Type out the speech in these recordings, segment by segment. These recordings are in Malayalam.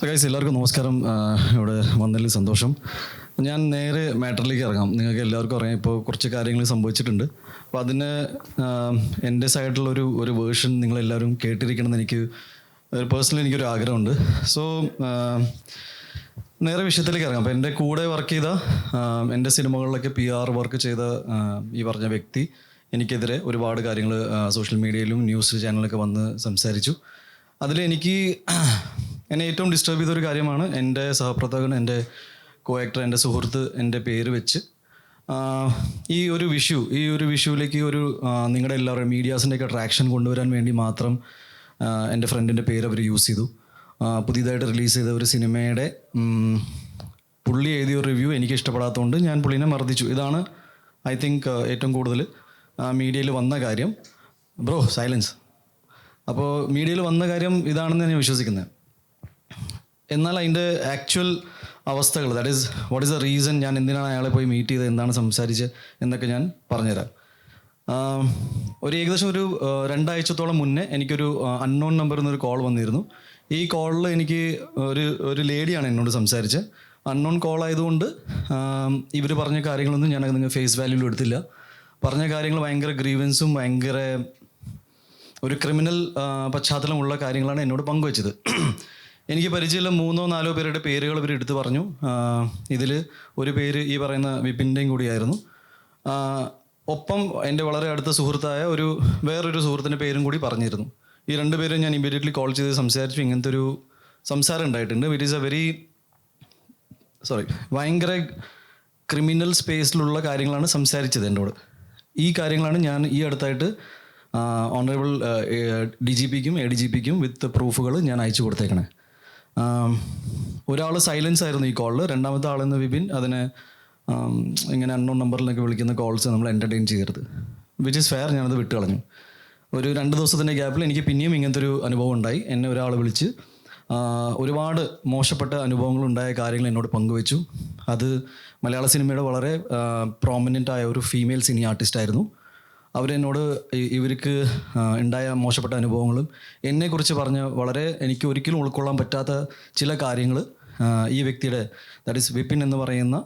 ഗൈസ് എല്ലാവർക്കും നമസ്കാരം. ഇവിടെ വന്നതിൽ സന്തോഷം. ഞാൻ നേരെ മാറ്ററിലേക്ക് ഇറങ്ങാം. നിങ്ങൾക്ക് എല്ലാവർക്കും അറിയാം, ഇപ്പോൾ കുറച്ച് കാര്യങ്ങൾ സംഭവിച്ചിട്ടുണ്ട്. അപ്പോൾ അതിന് എൻ്റെ സൈഡിലുള്ള ഒരു വേർഷൻ നിങ്ങളെല്ലാവരും കേട്ടിരിക്കണമെന്ന് എനിക്ക് പേഴ്സണലി എനിക്കൊരു ആഗ്രഹമുണ്ട്. സോ നേരെ വിഷയത്തിലേക്ക് ഇറങ്ങാം. അപ്പോൾ എൻ്റെ കൂടെ വർക്ക് ചെയ്ത എൻ്റെ സിനിമകളിലൊക്കെ PR വർക്ക് ചെയ്ത ഈ പറഞ്ഞ വ്യക്തി എനിക്കെതിരെ ഒരുപാട് കാര്യങ്ങൾ സോഷ്യൽ മീഡിയയിലും ന്യൂസ് ചാനലിലൊക്കെ വന്ന് സംസാരിച്ചു. അതിലെനിക്ക് എന്നെ ഏറ്റവും ഡിസ്റ്റർബ് ചെയ്തൊരു കാര്യമാണ് എൻ്റെ സഹപ്രവർത്തകൻ, എൻ്റെ കോ-ആക്ടർ, എൻ്റെ സുഹൃത്ത് എൻ്റെ പേര് വെച്ച് ഈ ഒരു വിഷുവിലേക്ക് നിങ്ങളുടെ എല്ലാവരും മീഡിയാസിൻ്റെയൊക്കെ ട്രാക്ഷൻ കൊണ്ടുവരാൻ വേണ്ടി മാത്രം എൻ്റെ ഫ്രണ്ടിൻ്റെ പേര് അവർ യൂസ് ചെയ്തു. പുതിയതായിട്ട് റിലീസ് ചെയ്ത ഒരു സിനിമയുടെ പുള്ളി എഴുതിയ ഒരു റിവ്യൂ എനിക്ക് ഇഷ്ടപ്പെടാത്തതുകൊണ്ട് ഞാൻ പുള്ളിനെ മർദ്ദിച്ചു. ഇതാണ് ഐ തിങ്ക് ഏറ്റവും കൂടുതൽ മീഡിയയിൽ വന്ന കാര്യം. Bro silence. അപ്പോൾ മീഡിയയിൽ വന്ന കാര്യം ഇതാണെന്ന് ഞാൻ വിശ്വസിക്കുന്നത്. എന്നാൽ അതിൻ്റെ ആക്ച്വൽ അവസ്ഥകൾ, that is what is the reason, ഞാൻ എന്തിനാണ് അയാളെ പോയി മീറ്റ് ചെയ്തത്, എന്താണ് സംസാരിച്ചത് എന്നൊക്കെ ഞാൻ പറഞ്ഞുതരാം. ഏകദേശം 2 ആഴ്ചത്തോളം മുന്നേ എനിക്കൊരു അൺനോൺ നമ്പറിൽ നിന്നൊരു കോൾ വന്നിരുന്നു. ഈ കോളിൽ എനിക്ക് ഒരു ലേഡിയാണ് എന്നോട് സംസാരിച്ചത്. അൺനോൺ കോൾ ആയതുകൊണ്ട് ഇവർ പറഞ്ഞ കാര്യങ്ങളൊന്നും ഞാൻ നിങ്ങൾ ഫേസ് വാല്യൂവിൽ എടുത്തില്ല. പറഞ്ഞ കാര്യങ്ങൾ ഭയങ്കര ഗ്രീവൻസും ഭയങ്കര ഒരു ക്രിമിനൽ പശ്ചാത്തലമുള്ള കാര്യങ്ങളാണ് എന്നോട് പങ്കുവച്ചത്. എനിക്ക് പരിചയമുള്ള 3-4 പേരുടെ പേരുകൾ ഇവർ എടുത്തു പറഞ്ഞു. ഇതിൽ ഒരു പേര് ഈ പറയുന്ന വിപിൻ്റെയും കൂടിയായിരുന്നു. ഒപ്പം എൻ്റെ വളരെ അടുത്ത സുഹൃത്തായ വേറൊരു സുഹൃത്തിൻ്റെ പേരും കൂടി പറഞ്ഞിരുന്നു. ഈ 2 പേരും ഞാൻ ഇമ്മീഡിയറ്റ്ലി കോൾ ചെയ്ത് സംസാരിച്ചു. ഇങ്ങനത്തെ ഒരു സംസാരം ഉണ്ടായിട്ടുണ്ട്. ഇറ്റ് ഈസ് ഭയങ്കര ക്രിമിനൽ സ്പേസിലുള്ള കാര്യങ്ങളാണ് സംസാരിച്ചത് എന്നോട്. ഈ കാര്യങ്ങളാണ് ഞാൻ ഈ അടുത്തായിട്ട് ഓണറബിൾ DGPക്കും ADGPക്കും വിത്ത് പ്രൂഫുകൾ ഞാൻ അയച്ചു കൊടുത്തേക്കണേ. ഒരാൾ സൈലൻസ് ആയിരുന്നു ഈ കോളിൽ. രണ്ടാമത്തെ ആളെന്ന് വിപിൻ അതിനെ ഇങ്ങനെ അൺനോൺ നമ്പറിലൊക്കെ വിളിക്കുന്ന കോൾസ് നമ്മൾ എൻ്റർടൈൻ ചെയ്യരുത്, വിച്ച് ഈസ് ഫെയർ. ഞാനത് വിട്ട് കളഞ്ഞു. ഒരു 2 ദിവസത്തിൻ്റെ ഗ്യാപ്പിൽ എനിക്ക് പിന്നെയും ഇങ്ങനത്തെ ഒരു അനുഭവം ഉണ്ടായി. എന്നെ ഒരാൾ വിളിച്ച് ഒരുപാട് മോശപ്പെട്ട അനുഭവങ്ങളുണ്ടായ കാര്യങ്ങൾ എന്നോട് പങ്കുവെച്ചു. അത് മലയാള സിനിമയുടെ വളരെ പ്രോമിനൻ്റ് ആയ ഒരു ഫീമെയിൽ സിനി ആർട്ടിസ്റ്റായിരുന്നു. അവരെന്നോട് ഇവർക്ക് ഉണ്ടായ മോശപ്പെട്ട അനുഭവങ്ങളും എന്നെക്കുറിച്ച് പറഞ്ഞ വളരെ എനിക്ക് ഒരിക്കലും ഉൾക്കൊള്ളാൻ പറ്റാത്ത ചില കാര്യങ്ങൾ ഈ വ്യക്തിയുടെ, ദാറ്റ് ഈസ് വിപിൻ എന്ന് പറയുന്ന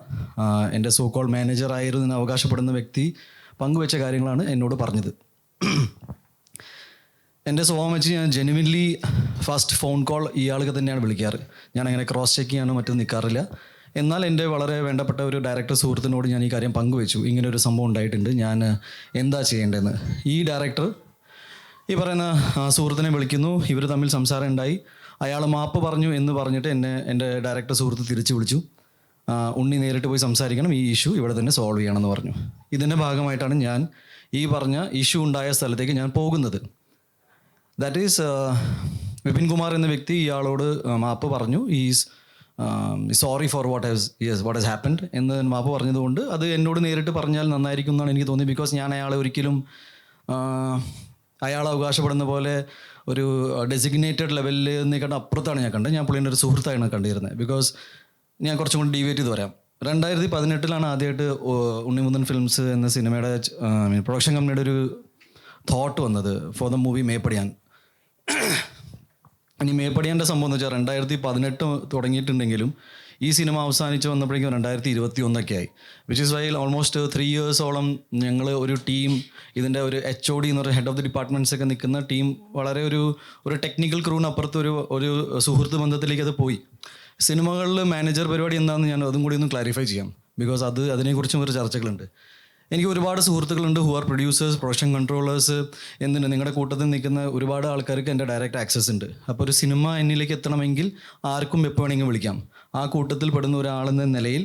എൻ്റെ സോ കോൾ മാനേജർ ആയിരുന്നു എന്ന് അവകാശപ്പെടുന്ന വ്യക്തി പങ്കുവെച്ച കാര്യങ്ങളാണ് എന്നോട് പറഞ്ഞത്. എൻ്റെ സ്വഭാവം വെച്ച് ഞാൻ ജെനുവിൻലി ഫസ്റ്റ് ഫോൺ കോൾ ഇയാൾക്ക് തന്നെയാണ് വിളിക്കാറ്. ഞാൻ അങ്ങനെ ക്രോസ് ചെക്ക് ചെയ്യാനോ മറ്റും നിൽക്കാറില്ല. എന്നാൽ എൻ്റെ വളരെ വേണ്ടപ്പെട്ട ഒരു ഡയറക്ടർ സുഹൃത്തിനോട് ഞാൻ ഈ കാര്യം പങ്കുവെച്ചു. ഇങ്ങനൊരു സംഭവം ഉണ്ടായിട്ടുണ്ട്, ഞാൻ എന്താ ചെയ്യേണ്ടതെന്ന്. ഈ ഡയറക്ടർ ഈ പറയുന്ന സുഹൃത്തിനെ വിളിക്കുന്നു. ഇവർ തമ്മിൽ സംസാരം ഉണ്ടായി. അയാൾ മാപ്പ് പറഞ്ഞു എന്ന് പറഞ്ഞിട്ട് എൻ്റെ ഡയറക്ടർ സുഹൃത്ത് തിരിച്ചു വിളിച്ചു. ഉണ്ണി നേരിട്ട് പോയി സംസാരിക്കണം, ഈ ഇഷ്യൂ ഇവിടെ തന്നെ സോൾവ് ചെയ്യണമെന്ന് പറഞ്ഞു. ഇതിൻ്റെ ഭാഗമായിട്ടാണ് ഞാൻ ഈ പറഞ്ഞ ഇഷ്യൂ ഉണ്ടായ സ്ഥലത്തേക്ക് ഞാൻ പോകുന്നത്. ദാറ്റ് ഈസ് വിപിൻ കുമാർ എന്ന വ്യക്തി ഇയാളോട് മാപ്പ് പറഞ്ഞു. Sorry for what has happened എന്ന് മാപ്പ് പറഞ്ഞതുകൊണ്ട് അത് എന്നോട് നേരിട്ട് പറഞ്ഞാൽ നന്നായിരിക്കും എന്നാണ് എനിക്ക് തോന്നി. ബിക്കോസ് ഞാൻ അയാളെ ഒരിക്കലും അയാൾ അവകാശപ്പെടുന്ന പോലെ ഒരു ഡെസിഗ്നേറ്റഡ് ലെവലിൽ നിൽക്കേണ്ട അപ്പുറത്താണ് ഞാൻ കണ്ടത്. ഞാൻ പുള്ളിൻ്റെ ഒരു സുഹൃത്തായാണ് കണ്ടിരുന്നത്. ബിക്കോസ് ഞാൻ കുറച്ചും കൂടി ഡീവേറ്റ് ചെയ്ത് പറയാം. 2018 ആദ്യമായിട്ട് ഉണ്ണിമുന്തൻ ഫിലിംസ് എന്ന സിനിമയുടെ പ്രൊഡക്ഷൻ കമ്പനിയുടെ ഒരു തോട്ട് വന്നത് ഫോർ ദ മൂവി മേപ്പടിയാൻ. ഇനി മേപ്പടിയാൻ്റെ സംഭവം എന്ന് വെച്ചാൽ 2018 തുടങ്ങിയിട്ടുണ്ടെങ്കിലും ഈ സിനിമ അവസാനിച്ച് വന്നപ്പോഴേക്കും 2021 ആയി. വിച്ച് ഈസ് വൈ ഓൾമോസ്റ്റ് 3 ഇയേഴ്സോളം ഞങ്ങൾ ഒരു ടീം, ഇതിൻ്റെ ഒരു HOD എന്ന് പറയുന്ന ഹെഡ് ഓഫ് ദി ഡിപ്പാർട്ട്മെൻറ്റ്സ് ഒക്കെ നിൽക്കുന്ന ടീം വളരെ ഒരു ടെക്നിക്കൽ ക്രൂവിനപ്പുറത്ത് ഒരു സുഹൃത്ത് ബന്ധത്തിലേക്ക് അത് പോയി. സിനിമകളിൽ മാനേജർ പരിപാടി എന്താണെന്ന് ഞാൻ അതും കൂടി ഒന്ന് ക്ലാരിഫൈ ചെയ്യാം. ബിക്കോസ് അതിനെക്കുറിച്ചും ഒരു ചർച്ചകളുണ്ട്. എനിക്ക് ഒരുപാട് സുഹൃത്തുക്കളുണ്ട് who are producers, production controllers, നിങ്ങളുടെ കൂട്ടത്തിൽ നിൽക്കുന്ന ഒരുപാട് ആൾക്കാർക്ക് എൻ്റെ ഡയറക്റ്റ് ആക്സസ് ഉണ്ട്. അപ്പോൾ ഒരു സിനിമ എന്നിലേക്ക് എത്തണമെങ്കിൽ ആർക്കും എപ്പോൾ വേണമെങ്കിലും വിളിക്കാം. ആ കൂട്ടത്തിൽ പെടുന്ന ഒരാളെന്ന നിലയിൽ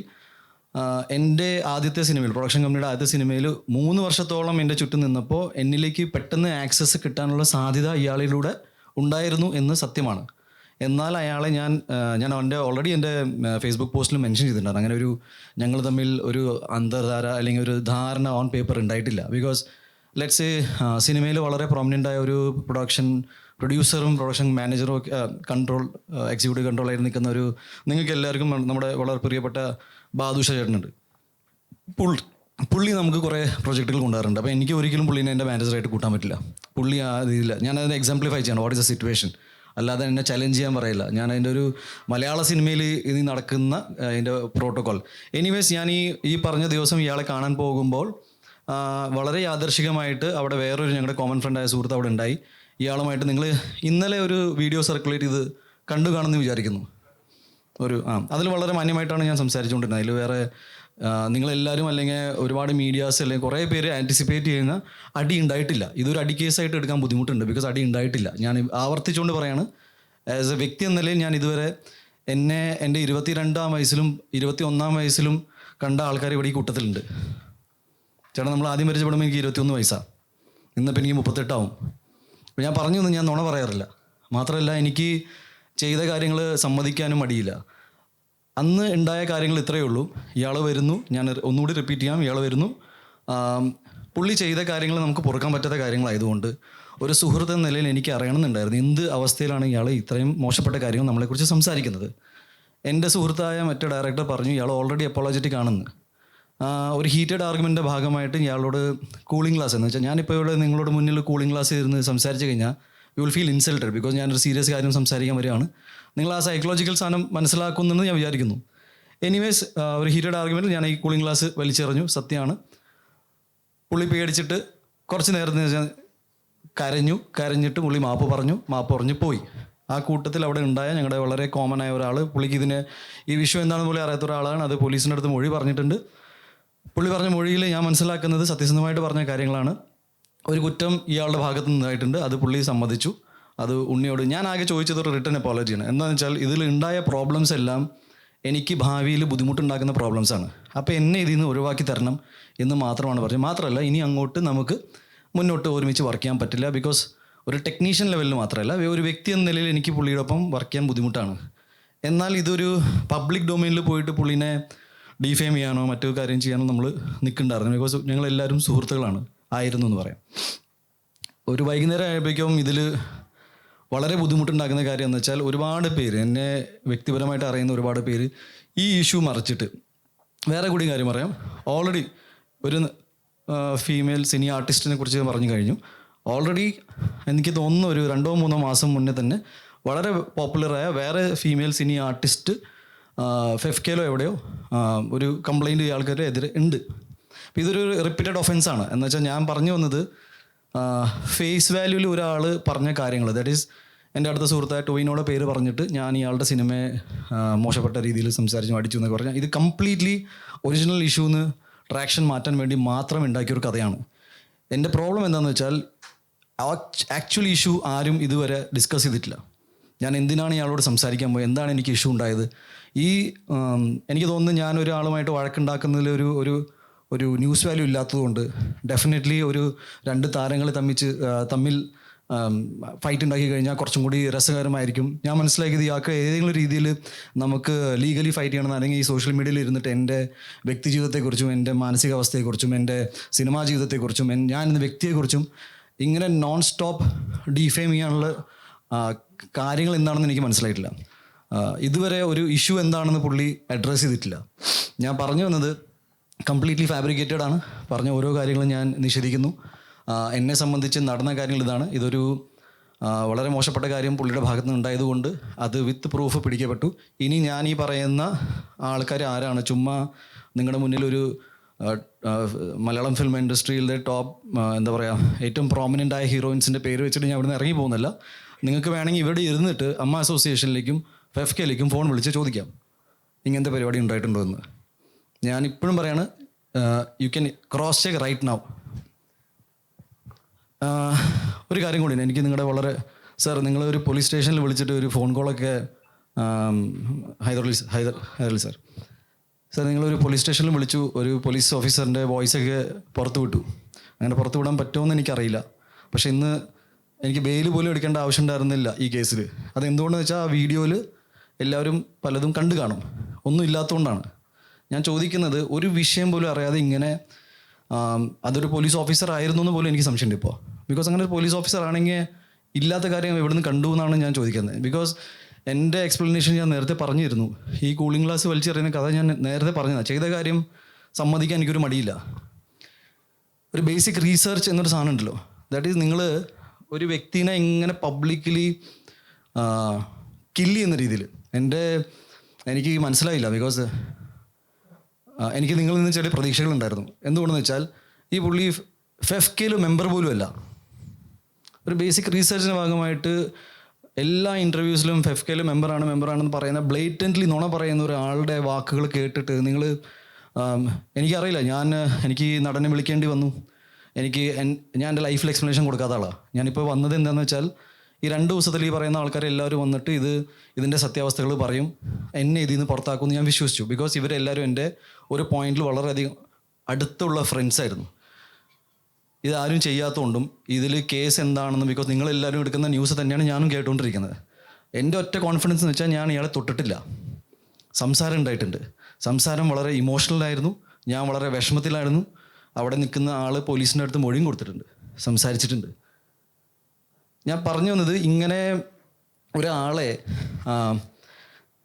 എൻ്റെ ആദ്യത്തെ സിനിമയിൽ, പ്രൊഡക്ഷൻ കമ്പനിയുടെ ആദ്യത്തെ സിനിമയിൽ 3 വർഷത്തോളം എൻ്റെ ചുറ്റും നിന്നപ്പോൾ എന്നിലേക്ക് പെട്ടെന്ന് ആക്സസ് കിട്ടാനുള്ള സാധ്യത ഇയാളിലൂടെ ഉണ്ടായിരുന്നു എന്ന് സത്യമാണ്. എന്നാൽ അയാളെ ഞാൻ ഓൾറെഡി എൻ്റെ ഫേസ്ബുക്ക് പോസ്റ്റിൽ മെൻഷൻ ചെയ്തിട്ടുണ്ടായിരുന്നു. അങ്ങനെ ഞങ്ങൾ തമ്മിൽ ഒരു അന്തർധാര അല്ലെങ്കിൽ ഒരു ധാരണ ഓൺ പേപ്പർ ഉണ്ടായിട്ടില്ല. ബിക്കോസ് ലെറ്റ്സ് സിനിമയിൽ വളരെ പ്രോമിനൻ്റ് ആയ ഒരു പ്രൊഡ്യൂസറും പ്രൊഡക്ഷൻ മാനേജറും ഒക്കെ എക്സിക്യൂട്ടീവ് കൺട്രോളായിട്ട് നിൽക്കുന്ന നിങ്ങൾക്ക് എല്ലാവർക്കും നമ്മുടെ വളരെ പ്രിയപ്പെട്ട ബാദുഷ ചേട്ടനുണ്ട്. പുള്ളി നമുക്ക് കുറേ പ്രൊജക്റ്റുകൾ കൊണ്ടുവരാറുണ്ട്. അപ്പോൾ എനിക്ക് ഒരിക്കലും പുള്ളിനെ എൻ്റെ മാനേജറായിട്ട് കൂട്ടാൻ പറ്റില്ല. പുള്ളി ആ രീതിയിൽ ഞാനത് എക്സാംപ്ലിഫൈ ചെയ്യണം വാട്ട് ഈസ് ദ സിറ്റുവേഷൻ. അല്ലാതെ എന്നെ ചലഞ്ച് ചെയ്യാൻ പറയില്ല. ഞാൻ അതിൻ്റെ ഒരു മലയാള സിനിമയിൽ ഇത് നടക്കുന്ന അതിൻ്റെ പ്രോട്ടോകോൾ. എനിവേസ് ഞാൻ ഈ പറഞ്ഞ ദിവസം ഇയാളെ കാണാൻ പോകുമ്പോൾ വളരെ യാദർശികമായിട്ട് അവിടെ വേറൊരു ഞങ്ങളുടെ കോമൺ ഫ്രണ്ടായ സുഹൃത്ത് അവിടെ ഉണ്ടായി. ഇയാളുമായിട്ട് നിങ്ങൾ ഇന്നലെ ഒരു വീഡിയോ സർക്കുലേറ്റ് ചെയ്ത് കണ്ടു കാണുമെന്ന് വിചാരിക്കുന്നു. അതിൽ വളരെ മാന്യമായിട്ടാണ് ഞാൻ സംസാരിച്ചുകൊണ്ടിരുന്നത്. അതിൽ വേറെ നിങ്ങളെല്ലാവരും അല്ലെങ്കിൽ ഒരുപാട് മീഡിയാസ് അല്ലെങ്കിൽ കുറേ പേര് ആൻറ്റിസിപ്പേറ്റ് ചെയ്യുന്ന അടി ഉണ്ടായിട്ടില്ല. ഇതൊരു അടി കേസായിട്ട് എടുക്കാൻ ബുദ്ധിമുട്ടുണ്ട്. ബിക്കോസ് അടി ഉണ്ടായിട്ടില്ല. ഞാൻ ആവർത്തിച്ചുകൊണ്ട് പറയാണ്, ആസ് എ വ്യക്തി എന്ന നിലയിൽ ഞാൻ ഇതുവരെ എന്നെ എൻ്റെ 22-ാം വയസ്സിലും 21-ാം വയസ്സിലും കണ്ട ആൾക്കാർ ഇവിടെ ഈ കൂട്ടത്തിലുണ്ട്. ചേട്ടാ, നമ്മൾ ആദ്യം പരിചയപ്പെടുമ്പോൾ എനിക്ക് 21 വയസ്സാണ്. ഇന്നിപ്പോൾ എനിക്ക് 38 അപ്പോൾ ഞാൻ പറഞ്ഞു തന്നു, ഞാൻ നുണ പറയാറില്ല. മാത്രമല്ല എനിക്ക് ചെയ്ത കാര്യങ്ങൾ സമ്മതിക്കാനും മടിയില്ല. അന്ന് ഉണ്ടായ കാര്യങ്ങൾ ഇത്രയേ ഉള്ളൂ. ഇയാൾ വരുന്നു, ഞാൻ ഒന്നുകൂടി റിപ്പീറ്റ് ചെയ്യാം, ഇയാൾ വരുന്നു. പുള്ളി ചെയ്ത കാര്യങ്ങൾ നമുക്ക് പൊറുക്കാൻ പറ്റാത്ത കാര്യങ്ങളായതുകൊണ്ട് ഒരു സുഹൃത്ത് എന്ന നിലയിൽ എനിക്ക് അറിയണമെന്നുണ്ടായിരുന്നു എന്ത് അവസ്ഥയിലാണ് ഇയാൾ ഇത്രയും മോശപ്പെട്ട കാര്യങ്ങൾ നമ്മളെക്കുറിച്ച് സംസാരിക്കുന്നത്. എൻ്റെ സുഹൃത്തായ മറ്റേ ഡയറക്ടർ പറഞ്ഞു ഇയാൾ ഓൾറെഡി അപ്പോളജറ്റിക് ആണെന്ന്. ഒരു ഹീറ്റഡ് ആർഗ്യുമെൻ്റിൻ്റെ ഭാഗമായിട്ട് ഇയാളോട് കൂളിംഗ് ഗ്ലാസ് എന്ന് വെച്ചാൽ ഞാനിപ്പോൾ ഇവിടെ നിങ്ങളോട് മുന്നിൽ കൂളിംഗ് ഗ്ലാസ് ഇരുന്ന് സംസാരിച്ച് കഴിഞ്ഞാൽ you will feel insulted. Because ഞാനൊരു സീരിയസ് കാര്യം സംസാരിക്കാൻ വരികയാണ്. നിങ്ങൾ ആ സൈക്കോളജിക്കൽ സാധനം മനസ്സിലാക്കുന്നെന്ന് ഞാൻ വിചാരിക്കുന്നു. എനിവേസ് ഒരു ഹീറ്റഡ് ആർഗ്യുമെൻറ്റിൽ ഞാൻ ഈ കൂളിംഗ് ഗ്ലാസ് വലിച്ചെറിഞ്ഞു. സത്യമാണ്. പുള്ളി പേടിച്ചിട്ട് കുറച്ച് നേരത്തിന് വെച്ചാൽ കരഞ്ഞിട്ട് പുള്ളി മാപ്പ് പറഞ്ഞു പോയി. ആ കൂട്ടത്തിൽ അവിടെ ഉണ്ടായ ഞങ്ങളുടെ വളരെ കോമൺ ആയ ഒരാൾ, പുള്ളിക്ക് ഈ വിഷയം എന്താണെന്ന് പോലും അറിയാത്ത ഒരാളാണ്. അത് പോലീസിൻ്റെ അടുത്ത് മൊഴി പറഞ്ഞിട്ടുണ്ട്. പുള്ളി പറഞ്ഞ മൊഴിയിൽ ഞാൻ മനസ്സിലാക്കുന്നത് സത്യസന്ധമായിട്ട് പറഞ്ഞ കാര്യങ്ങളാണ്. ഒരു കുറ്റം ഇയാളുടെ ഭാഗത്തു നിന്നായിട്ടുണ്ട്. അത് പുള്ളി സമ്മതിച്ചു. അത് ഉണ്ണിയോട് ഞാൻ ആകെ ചോദിച്ചത് ഒരു റിട്ടേൺ അപ്പോളജിയാണ്. എന്താണെന്ന് വെച്ചാൽ ഇതിൽ ഉണ്ടായ പ്രോബ്ലംസ് എല്ലാം എനിക്ക് ഭാവിയിൽ ബുദ്ധിമുട്ടുണ്ടാക്കുന്ന പ്രോബ്ലംസാണ്. അപ്പോൾ എന്നെ ഇതിൽ നിന്ന് ഒഴിവാക്കി തരണം എന്ന് മാത്രമാണ് പറഞ്ഞത്. മാത്രമല്ല ഇനി അങ്ങോട്ട് നമുക്ക് മുന്നോട്ട് ഒരുമിച്ച് വർക്ക് ചെയ്യാൻ പറ്റില്ല. ബിക്കോസ് ഒരു ടെക്നീഷ്യൻ ലെവലിൽ മാത്രമല്ല ഒരു വ്യക്തി എന്ന നിലയിൽ എനിക്ക് പുള്ളിയോടൊപ്പം വർക്ക് ചെയ്യാൻ ബുദ്ധിമുട്ടാണ്. എന്നാൽ ഇതൊരു പബ്ലിക് ഡൊമൈനിൽ പോയിട്ട് പുള്ളിനെ ഡിഫെയിം ചെയ്യാനോ മറ്റു കാര്യം ചെയ്യാനോ നമ്മൾ നിൽക്കുന്നുണ്ടായിരുന്നു. ബിക്കോസ് ഞങ്ങളെല്ലാവരും സുഹൃത്തുക്കളാണ് ആയിരുന്നു എന്ന് പറയാം. ഒരു വൈകുന്നേരം ആയപ്പോഴേക്കും ഇതിൽ വളരെ ബുദ്ധിമുട്ടുണ്ടാക്കുന്ന കാര്യം എന്ന് വെച്ചാൽ ഒരുപാട് പേര്, എന്നെ വ്യക്തിപരമായിട്ട് അറിയുന്ന ഒരുപാട് പേര് ഈ ഇഷ്യൂ മറച്ചിട്ട് വേറെ കൂടി കാര്യം പറയാം. ഓൾറെഡി ഒരു ഫീമെയിൽ സിനി ആർട്ടിസ്റ്റിനെ കുറിച്ച് പറഞ്ഞു കഴിഞ്ഞു. ഓൾറെഡി എനിക്ക് തോന്നുന്നു ഒരു 2-3 മാസം മുന്നേ തന്നെ വളരെ പോപ്പുലറായ വേറെ ഫീമെയിൽ സിനി ആർട്ടിസ്റ്റ് ഫെഫ്കേലോ എവിടെയോ ഒരു കംപ്ലൈൻറ്റ് ആൾക്കാരുടെ എതിരെ ഉണ്ട്. അപ്പോൾ ഇതൊരു റിപ്പീറ്റഡ് ഒഫൻസാണ്. എന്ന് വെച്ചാൽ ഞാൻ പറഞ്ഞു വന്നത് ഫേസ് വാല്യൂവിൽ ഒരാൾ പറഞ്ഞ കാര്യങ്ങൾ, ദാറ്റ് ഈസ് എൻ്റെ അടുത്ത സുഹൃത്തായ ടോയിനോടെ പേര് പറഞ്ഞിട്ട് ഞാൻ ഇയാളുടെ സിനിമയെ മോശപ്പെട്ട രീതിയിൽ സംസാരിച്ചു അടിച്ചു എന്നൊക്കെ പറഞ്ഞാൽ ഇത് കംപ്ലീറ്റ്ലി ഒറിജിനൽ ഇഷ്യൂന്ന് ട്രാക്ഷൻ മാറ്റാൻ വേണ്ടി മാത്രം ഉണ്ടാക്കിയൊരു കഥയാണ്. എൻ്റെ പ്രോബ്ലം എന്താണെന്ന് വെച്ചാൽ ആക്ച്വൽ ഇഷ്യൂ ആരും ഇതുവരെ ഡിസ്കസ് ചെയ്തിട്ടില്ല. ഞാൻ എന്തിനാണ് ഇയാളോട് സംസാരിക്കാൻ പോയത്, എന്താണ് എനിക്ക് ഇഷ്യൂ ഉണ്ടായത്. എനിക്ക് തോന്നുന്നു ഞാൻ ഒരാളുമായിട്ട് വഴക്കുണ്ടാക്കുന്നതിൽ ഒരു ന്യൂസ് വാല്യൂ ഇല്ലാത്തതുകൊണ്ട് ഡെഫിനറ്റ്ലി ഒരു 2 താരങ്ങൾ തമ്മിൽ ഫൈറ്റ് ഉണ്ടാക്കി കഴിഞ്ഞാൽ കുറച്ചും കൂടി രസകരമായിരിക്കും. ഞാൻ മനസ്സിലാക്കിയത് ഇയാൾക്ക് ഏതെങ്കിലും രീതിയിൽ നമുക്ക് ലീഗലി ഫൈറ്റ് ചെയ്യണമെന്ന്, അല്ലെങ്കിൽ ഈ സോഷ്യൽ മീഡിയയിൽ ഇരുന്നിട്ട് എൻ്റെ വ്യക്തി ജീവിതത്തെക്കുറിച്ചും എൻ്റെ മാനസികാവസ്ഥയെക്കുറിച്ചും എൻ്റെ സിനിമാ ജീവിതത്തെക്കുറിച്ചും ഞാൻ എന്ന വ്യക്തിയെക്കുറിച്ചും ഇങ്ങനെ നോൺ സ്റ്റോപ്പ് ഡിഫെയിം ചെയ്യാനുള്ള കാര്യങ്ങൾ എന്താണെന്ന് എനിക്ക് മനസ്സിലായിട്ടില്ല. ഇതുവരെ ഒരു ഇഷ്യൂ എന്താണെന്ന് പുള്ളി അഡ്രസ്സ് ചെയ്തിട്ടില്ല. ഞാൻ പറഞ്ഞു വന്നത് കംപ്ലീറ്റ്ലി ഫാബ്രിക്കേറ്റഡ് ആണ്. പറഞ്ഞ ഓരോ കാര്യങ്ങളും ഞാൻ നിഷേധിക്കുന്നു. എന്നെ സംബന്ധിച്ച് നടന്ന കാര്യങ്ങൾ ഇതാണ്. ഇതൊരു വളരെ മോശപ്പെട്ട കാര്യം പുള്ളിയുടെ ഭാഗത്ത് നിന്ന് ഉണ്ടായതുകൊണ്ട് അത് വിത്ത് പ്രൂഫ് പിടിക്കപ്പെട്ടു. ഇനി ഞാൻ ഈ പറയുന്ന ആൾക്കാർ ആരാണ്, ചുമ്മാ നിങ്ങളുടെ മുന്നിലൊരു മലയാളം ഫിലിം ഇൻഡസ്ട്രിയിലെ ടോപ്പ് എന്താ പറയുക ഏറ്റവും പ്രോമിനൻ്റ് ആയ ഹീറോയിൻസിൻ്റെ പേര് വെച്ചിട്ട് ഞാൻ ഇവിടുന്ന് ഇറങ്ങി പോകുന്നില്ല. നിങ്ങൾക്ക് വേണമെങ്കിൽ ഇവിടെ ഇരുന്നിട്ട് അമ്മ അസോസിയേഷനിലേക്കും ഫെഫ്കയിലേക്കും ഫോൺ വിളിച്ച് ചോദിക്കാം ഇങ്ങനത്തെ പരിപാടി ഉണ്ടായിട്ടുണ്ടോ എന്ന്. ഞാൻ ഇപ്പോഴും പറയാണ്, you can cross check right now. ഒരു കാര്യം കൂടി എനിക്ക് നിങ്ങളുടെ വളരെ സാർ, നിങ്ങളൊരു പോലീസ് സ്റ്റേഷനിൽ വിളിച്ചിട്ട് ഒരു ഫോൺ കോളൊക്കെ ഹൈദരലി സാർ നിങ്ങളൊരു പോലീസ് സ്റ്റേഷനിൽ വിളിച്ചു, ഒരു പോലീസ് ഓഫീസറിൻ്റെ വോയിസൊക്കെ പുറത്തു വിട്ടു. അങ്ങനെ പുറത്തു വിടാൻ പറ്റുമോയെന്ന് എനിക്കറിയില്ല. പക്ഷേ ഇന്ന് എനിക്ക് ബെയിൽ പോലും എടുക്കേണ്ട ആവശ്യം ഉണ്ടായിരുന്നില്ല ഈ കേസിൽ. അതെന്തുകൊണ്ടെന്ന് വെച്ചാൽ ആ വീഡിയോയിൽ എല്ലാവരും പലതും കണ്ടു കാണും. ഒന്നും ഇല്ലാത്തതുകൊണ്ടാണ് ഞാൻ ചോദിക്കുന്നത്. ഒരു വിഷയം പോലും അറിയാതെ ഇങ്ങനെ അതൊരു പോലീസ് ഓഫീസർ ആയിരുന്നു എന്ന് പോലും എനിക്ക് സംശയമുണ്ട് ഇപ്പോൾ. ബിക്കോസ് അങ്ങനെ ഒരു പോലീസ് ഓഫീസർ ആണെങ്കിൽ ഇല്ലാത്ത കാര്യം എവിടെ നിന്ന് കണ്ടു എന്നാണ് ഞാൻ ചോദിക്കുന്നത്. ബിക്കോസ് എൻ്റെ എക്സ്പ്ലനേഷൻ ഞാൻ നേരത്തെ പറഞ്ഞിരുന്നു. ഈ കൂളിംഗ് ഗ്ലാസ് വലിച്ചെറിയുന്ന കഥ ഞാൻ നേരത്തെ പറഞ്ഞതാണ്. ചെയ്ത കാര്യം സമ്മതിക്കാൻ എനിക്കൊരു മടിയില്ല. ഒരു ബേസിക് റീസർച്ച് എന്നൊരു സാധനം ഉണ്ടല്ലോ, ദാറ്റ് ഈസ് നിങ്ങൾ ഒരു വ്യക്തിനെ ഇങ്ങനെ പബ്ലിക്കലി കില്ല് ചെയ്യുന്ന രീതിയിൽ എനിക്ക് മനസ്സിലായില്ല. ബിക്കോസ് എനിക്ക് നിങ്ങളിൽ നിന്ന് ചില പ്രതീക്ഷകളുണ്ടായിരുന്നു. എന്തുകൊണ്ടെന്ന് വെച്ചാൽ ഈ പുള്ളി ഫെഫ്കയിൽ മെമ്പർ പോലും അല്ല. ഒരു ബേസിക് റീസെർച്ചിൻ്റെ ഭാഗമായിട്ട് എല്ലാ ഇൻ്റർവ്യൂസിലും ഫെഫ്കയിൽ മെമ്പറാണെന്ന് പറയുന്ന ബ്ലേറ്റൻ്റ്ലി നുണ പറയുന്ന ഒരാളുടെ വാക്കുകൾ കേട്ടിട്ട് എനിക്കറിയില്ല. എനിക്ക് നടനെ വിളിക്കേണ്ടി വന്നു. ഞാൻ എൻ്റെ ലൈഫിൽ എക്സ്പ്ലനേഷൻ കൊടുക്കാത്ത ആളാണ്. ഞാനിപ്പോൾ വന്നത് എന്താണെന്ന് വെച്ചാൽ ഈ 2 ദിവസത്തിൽ ഈ പറയുന്ന ആൾക്കാർ എല്ലാവരും വന്നിട്ട് ഇതിൻ്റെ സത്യാവസ്ഥകൾ പറയും, എന്നെ ഇതിൽ നിന്ന് പുറത്താക്കുമെന്ന് ഞാൻ വിശ്വസിച്ചു. ബിക്കോസ് ഇവരെല്ലാവരും എൻ്റെ ഒരു പോയിന്റിൽ വളരെയധികം അടുത്തുള്ള ഫ്രണ്ട്സായിരുന്നു. ഇതാരും ചെയ്യാത്തതുകൊണ്ടും ഇതിൽ കേസ് എന്താണെന്ന്, ബിക്കോസ് നിങ്ങളെല്ലാവരും എടുക്കുന്ന ന്യൂസ് തന്നെയാണ് ഞാനും കേട്ടുകൊണ്ടിരിക്കുന്നത്. എൻ്റെ ഒറ്റ കോൺഫിഡൻസ് എന്ന് വെച്ചാൽ ഞാൻ ഇയാളെ തൊട്ടിട്ടില്ല. സംസാരം ഉണ്ടായിട്ടുണ്ട്. സംസാരം വളരെ ഇമോഷണലായിരുന്നു. ഞാൻ വളരെ വിഷമത്തിലായിരുന്നു. അവിടെ നിൽക്കുന്ന ആൾ പോലീസിൻ്റെ അടുത്ത് മൊഴിയും കൊടുത്തിട്ടുണ്ട്, സംസാരിച്ചിട്ടുണ്ട്. ഞാൻ പറഞ്ഞു വന്നത്, ഇങ്ങനെ ഒരാളെ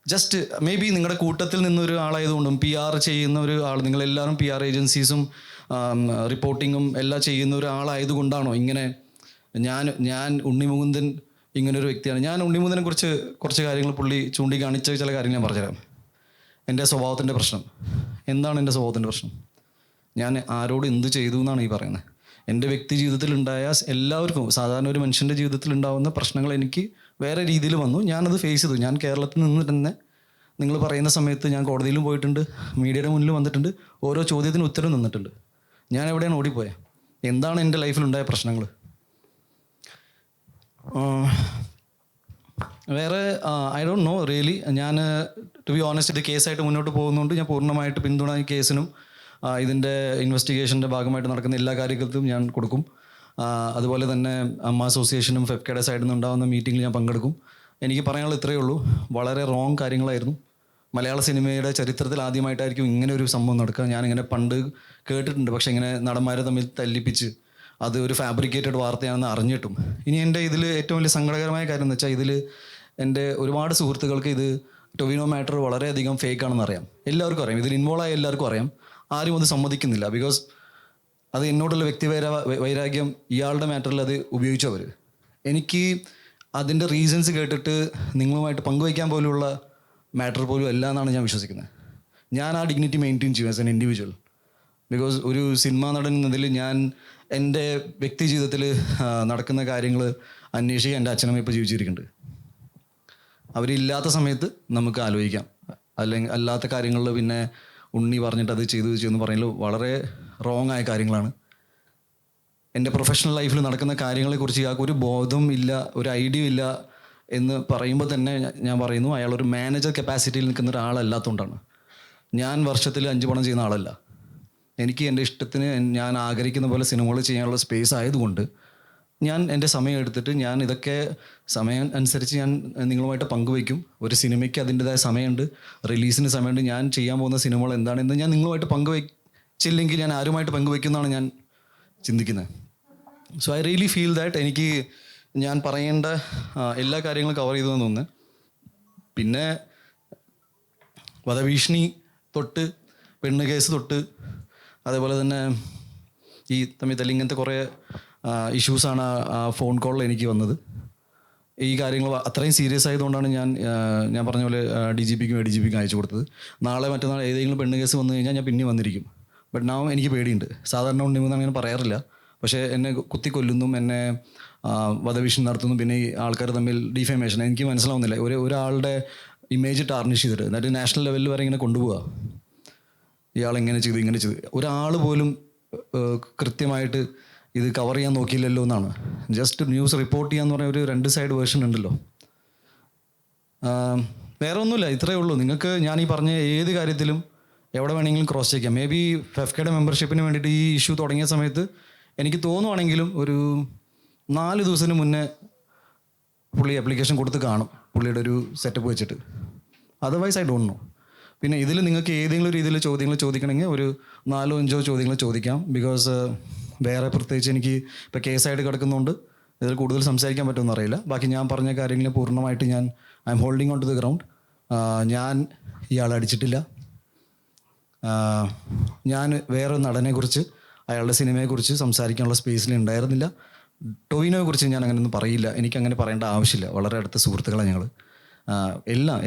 ജസ്റ്റ് മേ ബി നിങ്ങളുടെ കൂട്ടത്തിൽ നിന്നൊരു ആളായതുകൊണ്ടും PR ചെയ്യുന്ന ഒരു ആൾ, നിങ്ങളെല്ലാവരും PR ഏജൻസീസും റിപ്പോർട്ടിങ്ങും എല്ലാം ചെയ്യുന്ന ഒരാളായതുകൊണ്ടാണോ ഇങ്ങനെ ഞാൻ ഉണ്ണിമുകുന്ദൻ ഇങ്ങനൊരു വ്യക്തിയാണ്. ഞാൻ ഉണ്ണിമുകുന്ദനെ കുറിച്ച് കുറച്ച് കാര്യങ്ങൾ പുള്ളി ചൂണ്ടിക്കാണിച്ച ചില കാര്യങ്ങൾ ഞാൻ പറഞ്ഞുതരാം. എൻ്റെ സ്വഭാവത്തിൻ്റെ പ്രശ്നം എന്താണ്? എൻ്റെ സ്വഭാവത്തിൻ്റെ പ്രശ്നം, ഞാൻ ആരോട് എന്ത് ചെയ്തു എന്നാണ് ഈ പറയുന്നത്. എൻ്റെ വ്യക്തി ജീവിതത്തിലുണ്ടായ എല്ലാവർക്കും, സാധാരണ ഒരു മനുഷ്യൻ്റെ ജീവിതത്തിലുണ്ടാകുന്ന പ്രശ്നങ്ങൾ എനിക്ക് വേറെ രീതിയിൽ വന്നു. ഞാനത് ഫേസ് ചെയ്തു. ഞാൻ കേരളത്തിൽ നിന്ന് തന്നെ നിങ്ങൾ പറയുന്ന സമയത്ത് ഞാൻ കോടതിയിലും പോയിട്ടുണ്ട്, മീഡിയയുടെ മുന്നിൽ വന്നിട്ടുണ്ട്, ഓരോ ചോദ്യത്തിന് ഉത്തരം നിന്നിട്ടുണ്ട്. ഞാൻ എവിടെയാണ് ഓടിപ്പോയത്? എന്താണ് എൻ്റെ ലൈഫിലുണ്ടായ പ്രശ്നങ്ങൾ? വേറെ ഐ ഡോണ്ട് നോ റിയലി. ഞാൻ ടു ബി ഓണസ്റ്റ്, ഇത് കേസായിട്ട് മുന്നോട്ട് പോകുന്നതുകൊണ്ട് ഞാൻ പൂർണ്ണമായിട്ട് പിന്തുണ ഈ കേസിനും ഇതിൻ്റെ ഇൻവെസ്റ്റിഗേഷൻ്റെ ഭാഗമായിട്ട് നടക്കുന്ന എല്ലാ കാര്യങ്ങൾക്കും ഞാൻ കൊടുക്കും. അതുപോലെ തന്നെ അമ്മ അസോസിയേഷനും ഫെഫ്കയുടെ സൈഡിൽ നിന്ന് ഉണ്ടാകുന്ന മീറ്റിങ്ങിൽ ഞാൻ പങ്കെടുക്കും. എനിക്ക് പറയാനുള്ളത് ഇത്രയേ ഉള്ളൂ. വളരെ റോങ് കാര്യങ്ങളായിരുന്നു. മലയാള സിനിമയുടെ ചരിത്രത്തിൽ ആദ്യമായിട്ടായിരിക്കും ഇങ്ങനെ ഒരു സംഭവം നടക്കുക. ഞാനിങ്ങനെ പണ്ട് കേട്ടിട്ടുണ്ട്, പക്ഷേ ഇങ്ങനെ നടന്മാരെ തമ്മിൽ തല്ലിപ്പിച്ച് അത് ഒരു ഫാബ്രിക്കേറ്റഡ് വാർത്തയാണെന്ന് അറിഞ്ഞിട്ടും. ഇനി എൻ്റെ ഇതിൽ ഏറ്റവും വലിയ സങ്കടകരമായ കാര്യം എന്ന് വെച്ചാൽ, ഇതിൽ എൻ്റെ ഒരുപാട് സുഹൃത്തുക്കൾക്ക് ഇത് ടൊവിനോ മാറ്റർ വളരെയധികം ഫേക്ക് ആണെന്ന് അറിയാം. എല്ലാവർക്കും അറിയാം, ഇതിൽ ഇൻവോൾവ് ആയ എല്ലാവർക്കും അറിയാം. ആരും അത് സമ്മതിക്കുന്നില്ല. ബിക്കോസ് അത് എന്നോടുള്ള വൈരാഗ്യം, ഇയാളുടെ മാറ്ററിൽ അത് ഉപയോഗിച്ചവർ. എനിക്ക് അതിൻ്റെ റീസൺസ് കേട്ടിട്ട് നിങ്ങളുമായിട്ട് പങ്കുവയ്ക്കാൻ പോലുള്ള മാറ്റർ പോലും അല്ല എന്നാണ് ഞാൻ വിശ്വസിക്കുന്നത്. ഞാൻ ആ ഡിഗ്നിറ്റി മെയിൻറ്റെയിൻ ചെയ്യും ആസ് എൻ ഇൻഡിവിജ്വൽ. ബിക്കോസ് ഒരു സിനിമാ നടൻ എന്നതിൽ ഞാൻ എൻ്റെ വ്യക്തി ജീവിതത്തിൽ നടക്കുന്ന കാര്യങ്ങൾ അന്വേഷിക്കാൻ എൻ്റെ അച്ഛനമ്മ ഇപ്പോൾ ജീവിച്ചിരിക്കുന്നുണ്ട്. അവരില്ലാത്ത സമയത്ത് നമുക്ക് ആലോചിക്കാം. അല്ലെങ്കിൽ അല്ലാത്ത കാര്യങ്ങളിൽ പിന്നെ ഉണ്ണി പറഞ്ഞിട്ട് അത് ചെയ്തു എന്ന് പറയുന്നത് വളരെ റോങ് ആയ കാര്യങ്ങളാണ്. എൻ്റെ പ്രൊഫഷണൽ ലൈഫിൽ നടക്കുന്ന കാര്യങ്ങളെക്കുറിച്ച് ഇയാൾക്ക് ഒരു ബോധം ഇല്ല, ഒരു ഐഡിയ ഇല്ല എന്ന് പറയുമ്പോൾ തന്നെ ഞാൻ പറയുന്നു, അയാളൊരു മാനേജർ കപ്പാസിറ്റിയിൽ നിൽക്കുന്ന ഒരാളല്ലാത്തതുകൊണ്ടാണ്. ഞാൻ വർഷത്തിൽ 5 പടം ചെയ്യുന്ന ആളല്ല. എനിക്ക് എൻ്റെ ഇഷ്ടത്തിന് ഞാൻ ആഗ്രഹിക്കുന്ന പോലെ സിനിമകൾ ചെയ്യാനുള്ള സ്പേസ് ആയതുകൊണ്ട് ഞാൻ എൻ്റെ സമയം എടുത്തിട്ട് ഞാൻ ഇതൊക്കെ സമയം അനുസരിച്ച് ഞാൻ നിങ്ങളുമായിട്ട് പങ്കുവയ്ക്കും. ഒരു സിനിമയ്ക്ക് അതിൻ്റെതായ സമയമുണ്ട്, റിലീസിന് സമയമുണ്ട്. ഞാൻ ചെയ്യാൻ പോകുന്ന സിനിമകൾ എന്താണെന്ന് ഞാൻ നിങ്ങളുമായിട്ട് പങ്കുവയ്ച്ചില്ലെങ്കിൽ ഞാൻ ആരുമായിട്ട് പങ്കുവയ്ക്കുന്നതാണ് ഞാൻ ചിന്തിക്കുന്നത്. So I really feel that എനിക്ക് ഞാൻ പറയേണ്ട എല്ലാ കാര്യങ്ങളും കവർ ചെയ്തു എന്ന് തോന്നുന്നു. പിന്നെ വധഭീഷണി തൊട്ട് പെണ്ണ് കേസ് തൊട്ട് അതേപോലെ തന്നെ ഈ തമ്മിൽ ഇങ്ങനത്തെ കുറേ ഇഷ്യൂസാണ് ആ ഫോൺ കോളിൽ എനിക്ക് വന്നത്. ഈ കാര്യങ്ങൾ അത്രയും സീരിയസ് ആയതുകൊണ്ടാണ് ഞാൻ പറഞ്ഞ പോലെ DGPക്കും ADGPക്കും അയച്ചു കൊടുത്തത്. നാളെ മറ്റന്നാൾ ഏതെങ്കിലും പെണ്ണ് കേസ് വന്നു കഴിഞ്ഞാൽ ഞാൻ പിന്നെ വന്നിരിക്കും. ബട്ട് നാം എനിക്ക് പേടിയുണ്ട്. സാധാരണ ഉണ്ടെന്ന് അങ്ങനെ പറയാറില്ല, പക്ഷേ എന്നെ കുത്തിക്കൊല്ലുന്നും എന്നെ വധഭീഷണി നടത്തുന്നു. പിന്നെ ഈ ആൾക്കാർ തമ്മിൽ ഡിഫേമേഷൻ എനിക്ക് മനസ്സിലാവുന്നില്ല. ഒരാളുടെ ഇമേജ് ടാർണിഷ് ചെയ്തിട്ട് എന്നിട്ട് നാഷണൽ ലെവലിൽ വരെ ഇങ്ങനെ കൊണ്ടുപോവുക. ഇയാൾ ഇങ്ങനെ ചെയ്തു ഒരാൾ പോലും കൃത്യമായിട്ട് ഇത് കവർ ചെയ്യാൻ നോക്കിയില്ലല്ലോ എന്നാണ്. ജസ്റ്റ് ന്യൂസ് റിപ്പോർട്ട് ചെയ്യാന്ന് പറഞ്ഞ ഒരു 2 സൈഡ് വേർഷൻ ഉണ്ടല്ലോ. വേറെ ഒന്നുമില്ല, ഇത്രയേ ഉള്ളൂ. നിങ്ങൾക്ക് ഞാൻ ഈ പറഞ്ഞ ഏത് കാര്യത്തിലും എവിടെ വേണമെങ്കിലും ക്രോസ് ചെയ്യാം. മേ ബി ഫെഫ്കയുടെ മെമ്പർഷിപ്പിന് വേണ്ടിയിട്ട് ഈ ഇഷ്യൂ തുടങ്ങിയ സമയത്ത് എനിക്ക് തോന്നുവാണെങ്കിലും ഒരു 4 ദിവസത്തിന് മുന്നേ പുള്ളി ആപ്ലിക്കേഷൻ കൊടുത്ത് കാണും, പുള്ളിയുടെ ഒരു സെറ്റപ്പ് വെച്ചിട്ട്. Otherwise I don't know. പിന്നെ ഇതിൽ നിങ്ങൾക്ക് ഏതെങ്കിലും രീതിയിൽ ചോദ്യങ്ങൾ ചോദിക്കണമെങ്കിൽ ഒരു 4-5 ചോദ്യങ്ങൾ ചോദിക്കാം. ബിക്കോസ് വേറെ പ്രത്യേകിച്ച് എനിക്ക് ഇപ്പോൾ കേസായിട്ട് കിടക്കുന്നതുകൊണ്ട് ഇതിൽ കൂടുതൽ സംസാരിക്കാൻ പറ്റുമെന്ന് അറിയില്ല. ബാക്കി ഞാൻ പറഞ്ഞ കാര്യങ്ങൾ പൂർണ്ണമായിട്ട് I'm holding on to the ground. ഞാൻ ഇയാളെ അടിച്ചിട്ടില്ല. ഞാൻ വേറെ നടനെക്കുറിച്ച്, അയാളുടെ സിനിമയെക്കുറിച്ച് സംസാരിക്കാനുള്ള സ്പേസിൽ ഉണ്ടായിരുന്നില്ല. ടൊവിനോയെ കുറിച്ച് ഞാൻ അങ്ങനെയൊന്നും പറയില്ല, എനിക്കങ്ങനെ പറയേണ്ട ആവശ്യമില്ല. വളരെ അടുത്ത സുഹൃത്തുക്കളാണ് ഞങ്ങൾ.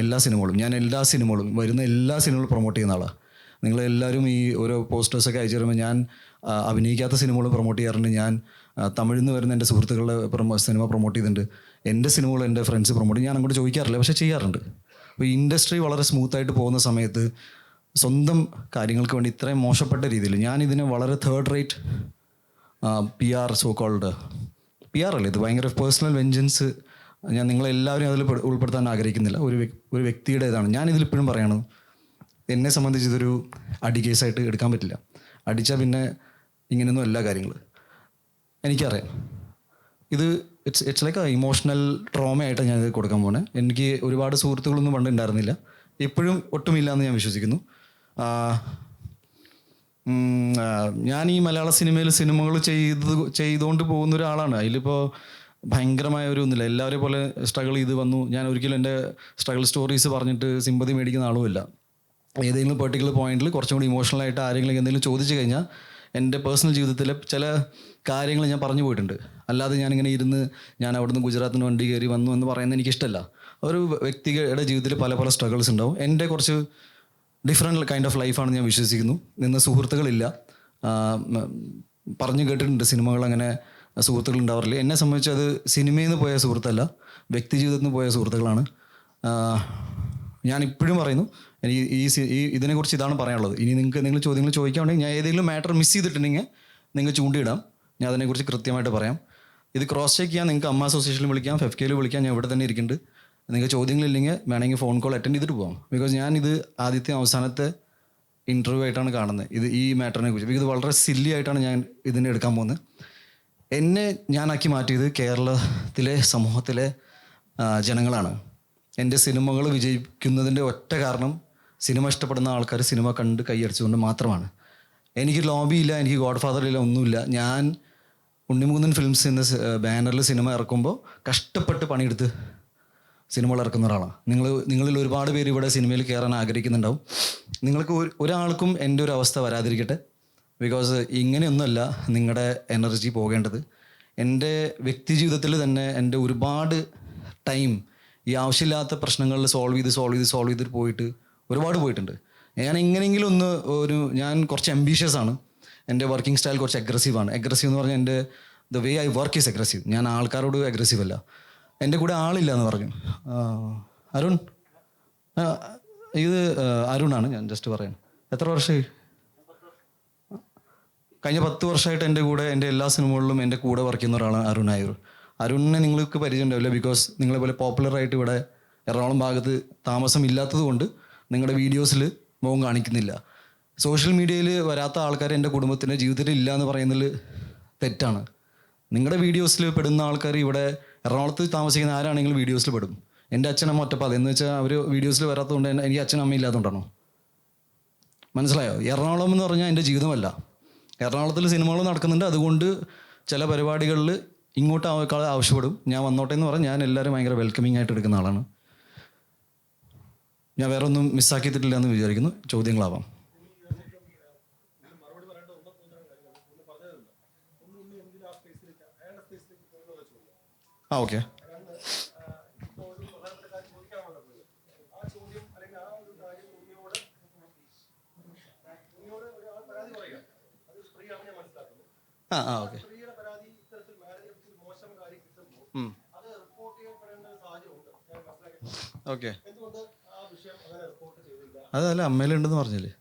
എല്ലാ സിനിമകളും, ഞാൻ എല്ലാ സിനിമകളും വരുന്ന എല്ലാ സിനിമകളും പ്രൊമോട്ട് ചെയ്യുന്ന ആളാണ്. നിങ്ങളെല്ലാവരും ഈ ഓരോ പോസ്റ്റേഴ്സൊക്കെ അയച്ചു തരുമ്പോൾ ഞാൻ അഭിനയിക്കാത്ത സിനിമകൾ പ്രൊമോട്ട് ചെയ്യാറുണ്ട്. ഞാൻ തമിഴിൽ നിന്ന് വരുന്ന എൻ്റെ സുഹൃത്തുക്കളുടെ സിനിമ പ്രൊമോട്ട് ചെയ്തിട്ടുണ്ട്. എൻ്റെ സിനിമകൾ എൻ്റെ ഫ്രണ്ട്സ് പ്രൊമോട്ട് ചെയ്യും. ഞാൻ അങ്ങോട്ട് ചോദിക്കാറില്ല, പക്ഷേ ചെയ്യാറുണ്ട്. അപ്പോൾ ഇൻഡസ്ട്രി വളരെ സ്മൂത്തായിട്ട് പോകുന്ന സമയത്ത് സ്വന്തം കാര്യങ്ങൾക്ക് വേണ്ടി ഇത്രയും മോശപ്പെട്ട രീതിയിൽ ഞാനിതിനെ വളരെ third rate PR so called PR അല്ലേ ഇത്, ഭയങ്കര പേഴ്സണൽ വെഞ്ചൻസ് ഞാൻ നിങ്ങളെല്ലാവരും അതിൽ ഉൾപ്പെടുത്താൻ ആഗ്രഹിക്കുന്നില്ല. ഒരു വ്യക്തിയുടെ ഇതാണ് ഞാനിതിലിപ്പോഴും പറയണത്. എന്നെ സംബന്ധിച്ച് ഇതൊരു അടി കേസായിട്ട് എടുക്കാൻ പറ്റില്ല. അടിച്ചാൽ പിന്നെ ഇങ്ങനെയൊന്നും എല്ലാ കാര്യങ്ങൾ എനിക്കറിയാം. ഇത് ഇറ്റ്സ് ലൈക്ക് ഇമോഷണൽ ട്രോമയായിട്ട് ഞാനിത് കൊടുക്കാൻ പോകുന്നത്. എനിക്ക് ഒരുപാട് സുഹൃത്തുക്കളൊന്നും പണ്ട് ഉണ്ടായിരുന്നില്ല, ഇപ്പോഴും ഒട്ടുമില്ല എന്ന് ഞാൻ വിശ്വസിക്കുന്നു. ഞാൻ ഈ മലയാള സിനിമകൾ ചെയ്തുകൊണ്ട് പോകുന്ന ഒരാളാണ്. അതിലിപ്പോൾ ഭയങ്കരമായ ഒരു ഒന്നുമില്ല. എല്ലാവരെ പോലെ സ്ട്രഗിൾ ചെയ്ത് വന്നു. ഞാൻ ഒരിക്കലും എൻ്റെ സ്ട്രഗിൾ സ്റ്റോറീസ് പറഞ്ഞിട്ട് സിമ്പതി മേടിക്കുന്ന ആളുമില്ല. ഏതെങ്കിലും പെർട്ടിക്കുലർ പോയിന്റിൽ കുറച്ചും കൂടി ഇമോഷണലായിട്ട് ആരെങ്കിലും എന്തെങ്കിലും ചോദിച്ചു കഴിഞ്ഞാൽ എൻ്റെ പേഴ്സണൽ ജീവിതത്തിലെ ചില കാര്യങ്ങൾ ഞാൻ പറഞ്ഞു പോയിട്ടുണ്ട്. അല്ലാതെ ഞാനിങ്ങനെ ഇരുന്ന് ഞാൻ അവിടുന്ന് ഗുജറാത്തിന് വണ്ടി കയറി വന്നു എന്ന് പറയുന്നത് എനിക്കിഷ്ടമല്ല. ഒരു വ്യക്തിയുടെ ജീവിതത്തിൽ പല പല സ്ട്രഗിൾസ് ഉണ്ടാവും. എൻ്റെ കുറച്ച് ഡിഫറെൻറ്റ് കൈൻഡ് ഓഫ് ലൈഫാണെന്ന് ഞാൻ വിശ്വസിക്കുന്നു. നിന്ന് സുഹൃത്തുക്കളില്ല, പറഞ്ഞു കേട്ടിട്ടുണ്ട് സിനിമകൾ അങ്ങനെ സുഹൃത്തുക്കൾ ഉണ്ടാവാറില്ല. എന്നെ സംബന്ധിച്ച് അത് സിനിമയിൽ നിന്ന് പോയ സുഹൃത്തല്ല, വ്യക്തി ജീവിതത്തിൽ നിന്ന് പോയ സുഹൃത്തുക്കളാണ്. ഞാൻ ഇപ്പോഴും പറയുന്നു, എനിക്ക് ഈ ഇതിനെക്കുറിച്ച് ഇതാണ് പറയാനുള്ളത്. ഇനി നിങ്ങൾ ചോദ്യങ്ങൾ ചോദിക്കുകയാണെങ്കിൽ ഞാൻ ഏതെങ്കിലും മാറ്റർ മിസ് ചെയ്തിട്ടുണ്ടെങ്കിൽ നിങ്ങൾ ചൂണ്ടിയിടാം, ഞാൻ അതിനെക്കുറിച്ച് കൃത്യമായിട്ട് പറയാം. ഇത് ക്രോസ് ചെക്ക് ചെയ്യാൻ നിങ്ങൾക്ക് അമ്മ അസോസിയേഷനിൽ വിളിക്കാം, FFKയിൽ വിളിക്കാം, ഞാൻ ഇവിടെ തന്നെ ഇരിക്കുന്നുണ്ട്. നിങ്ങൾക്ക് ചോദ്യങ്ങളില്ലെങ്കിൽ വേണമെങ്കിൽ ഫോൺ കോൾ അറ്റൻഡ് ചെയ്തിട്ട് പോകാം. ബിക്കോസ് ഞാനിത് ആദ്യത്തെ അവസാനത്തെ ഇൻ്റർവ്യൂ ആയിട്ടാണ് കാണുന്നത് ഈ മാറ്ററിനെ കുറിച്ച്. ഇത് വളരെ സില്ലി ആയിട്ടാണ് ഞാൻ ഇതിനെ എടുക്കാൻ പോകുന്നത്. എന്നെ ഞാനാക്കി മാറ്റിയത് കേരളത്തിലെ സമൂഹത്തിലെ ജനങ്ങളാണ്. എൻ്റെ സിനിമകൾ വിജയിക്കുന്നതിൻ്റെ ഒറ്റ കാരണം സിനിമ ഇഷ്ടപ്പെടുന്ന ആൾക്കാർ സിനിമ കണ്ട് കൈയടിച്ചുകൊണ്ട് മാത്രമാണ്. എനിക്ക് ലോബിയില്ല, എനിക്ക് ഗോഡ് ഫാദർ ഇല്ല, ഒന്നുമില്ല. ഞാൻ ഉണ്ണിമുകുന്ദൻ ഫിലിംസ് എന്ന ബാനറിൽ സിനിമ ഇറക്കുമ്പോൾ കഷ്ടപ്പെട്ട് പണിയെടുത്ത് സിനിമകൾ ഇറക്കുന്ന ഒരാളാണ്. നിങ്ങളിൽ ഒരുപാട് പേര് ഇവിടെ സിനിമയിൽ കയറാൻ ആഗ്രഹിക്കുന്നുണ്ടാവും. നിങ്ങൾക്ക് ഒരാൾക്കും എൻ്റെ ഒരു അവസ്ഥ വരാതിരിക്കട്ടെ. ബിക്കോസ് ഇങ്ങനെയൊന്നുമല്ല നിങ്ങളുടെ എനർജി പോകേണ്ടത്. എൻ്റെ വ്യക്തി ജീവിതത്തിൽ തന്നെ എൻ്റെ ഒരുപാട് ടൈം ഈ ആവശ്യമില്ലാത്ത പ്രശ്നങ്ങളിൽ സോൾവ് ചെയ്ത് പോയിട്ട് ഒരുപാട് പോയിട്ടുണ്ട്. ഞാൻ എങ്ങനെയെങ്കിലും ഞാൻ കുറച്ച് അംബീഷ്യസ് ആണ്. എൻ്റെ വർക്കിംഗ് സ്റ്റൈൽ കുറച്ച് അഗ്രസീവാണ്. അഗ്രസീവ് എന്ന് പറഞ്ഞാൽ എൻ്റെ the way I work is aggressive. ഞാൻ ആൾക്കാരോട് അഗ്രസീവ് അല്ല. എൻ്റെ കൂടെ ആളില്ല എന്ന് പറഞ്ഞു. അരുൺ, ഇത് അരുണാണ്, ഞാൻ ജസ്റ്റ് പറയാം. എത്ര വർഷമായി? കഴിഞ്ഞ 10 വർഷമായിട്ട് എൻ്റെ കൂടെ എൻ്റെ എല്ലാ സിനിമകളിലും എൻ്റെ കൂടെ വർക്ക് ചെയ്യുന്ന ഒരാളാണ് അരുൺ നായർ. അരുണിനെ നിങ്ങൾക്ക് പരിചയം ഉണ്ടാവില്ല, ബിക്കോസ് നിങ്ങളെ പോലെ പോപ്പുലറായിട്ട് ഇവിടെ എറണാകുളം ഭാഗത്ത് താമസം ഇല്ലാത്തത് കൊണ്ട് നിങ്ങളുടെ വീഡിയോസിൽ മുഖം കാണിക്കുന്നില്ല. സോഷ്യൽ മീഡിയയിൽ വരാത്ത ആൾക്കാർ എൻ്റെ കുടുംബത്തിൻ്റെ ജീവിതത്തിൽ ഇല്ല എന്ന് പറയുന്നതിൽ തെറ്റാണ്. നിങ്ങളുടെ വീഡിയോസിൽ പെടുന്ന ആൾക്കാർ ഇവിടെ എറണാകുളത്ത് താമസിക്കുന്ന ആരാണെങ്കിലും വീഡിയോസിൽ പെടും. എൻ്റെ അച്ഛനമ്മ ഒറ്റപ്പാത എന്ന് വെച്ചാൽ അവർ വീഡിയോസിൽ വരാത്തതുകൊണ്ട് എനിക്ക് അച്ഛനമ്മ ഇല്ലാത്തതുകൊണ്ടാണോ? മനസ്സിലായോ? എറണാകുളം എന്ന് പറഞ്ഞാൽ എൻ്റെ ജീവിതമല്ല. എറണാകുളത്തിൽ സിനിമകൾ നടക്കുന്നുണ്ട്, അതുകൊണ്ട് ചില പരിപാടികളിൽ ഇങ്ങോട്ട് ആവശ്യപ്പെടും. ഞാൻ വന്നോട്ടെ എന്ന് പറഞ്ഞാൽ ഞാൻ എല്ലാവരും ഭയങ്കര വെൽക്കമിങ് ആയിട്ട് എടുക്കുന്ന ആളാണ്. ഞാൻ വേറെ ഒന്നും മിസ്സാക്കിയിട്ടില്ല എന്ന് വിചാരിക്കുന്നു. ചോദ്യങ്ങളാവാം. ഓക്കെ. ഓക്കെ. ഓക്കെ, അതല്ല അമ്മയിലുണ്ടെന്ന് പറഞ്ഞില്ലേ?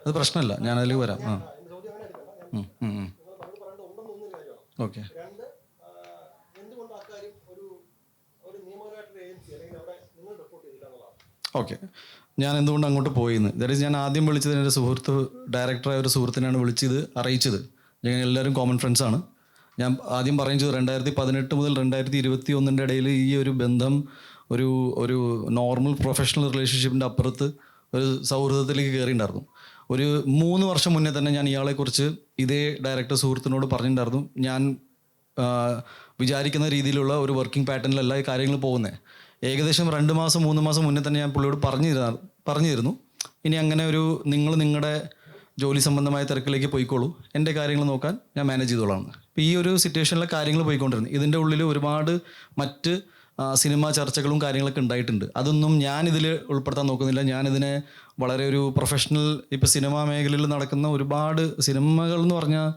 അത് പ്രശ്നമല്ല, ഞാനതിൽ വരാം. ഓക്കെ. ഓക്കെ, ഞാൻ എന്തുകൊണ്ട് അങ്ങോട്ട് പോയിന്ന്, ദാറ്റ് ഈസ് ഞാൻ ആദ്യം വിളിച്ചത് എൻ്റെ സുഹൃത്ത്, ഡയറക്ടറായ ഒരു സുഹൃത്തിനാണ് വിളിച്ചത്, അറിയിച്ചത്. ഞങ്ങൾ എല്ലാവരും കോമൺ ഫ്രണ്ട്സാണ്. ഞാൻ ആദ്യം പറയുന്നത് 2018 മുതൽ 2021 ഇടയിൽ ഈ ഒരു ബന്ധം ഒരു നോർമൽ പ്രൊഫഷണൽ റിലേഷൻഷിപ്പിൻ്റെ അപ്പുറത്ത് ഒരു സൗഹൃദത്തിലേക്ക് കയറിയിട്ടുണ്ടായിരുന്നു. ഒരു 3 വർഷം മുന്നേ തന്നെ ഞാൻ ഇയാളെക്കുറിച്ച് ഇതേ ഡയറക്ടർ സുഹൃത്തിനോട് പറഞ്ഞിട്ടുണ്ടായിരുന്നു. ഞാൻ വിചാരിക്കുന്ന രീതിയിലുള്ള ഒരു വർക്കിംഗ് പാറ്റേണിലല്ല ഈ കാര്യങ്ങൾ പോകുന്നത്. ഏകദേശം 2 മാസം 3 മാസം മുന്നേ തന്നെ ഞാൻ പുള്ളിയോട് പറഞ്ഞിരുന്നു ഇനി അങ്ങനെ ഒരു നിങ്ങളുടെ ജോലി സംബന്ധമായ തിരക്കിലേക്ക് പോയിക്കോളൂ, എൻ്റെ കാര്യങ്ങൾ നോക്കാൻ ഞാൻ മാനേജ് ചെയ്തോളാം. ഇപ്പോൾ ഈ ഒരു സിറ്റുവേഷനിലെ കാര്യങ്ങൾ പോയിക്കൊണ്ടിരുന്നു. ഇതിൻ്റെ ഉള്ളിൽ ഒരുപാട് മറ്റ് സിനിമ ചർച്ചകളും കാര്യങ്ങളൊക്കെ ഉണ്ടായിട്ടുണ്ട്. അതൊന്നും ഞാനിതിൽ ഉൾപ്പെടുത്താൻ നോക്കുന്നില്ല. ഞാനിതിനെ വളരെ ഒരു പ്രൊഫഷണൽ, ഇപ്പോൾ സിനിമാ മേഖലയിൽ നടക്കുന്ന ഒരുപാട് സിനിമകൾ എന്ന് പറഞ്ഞാൽ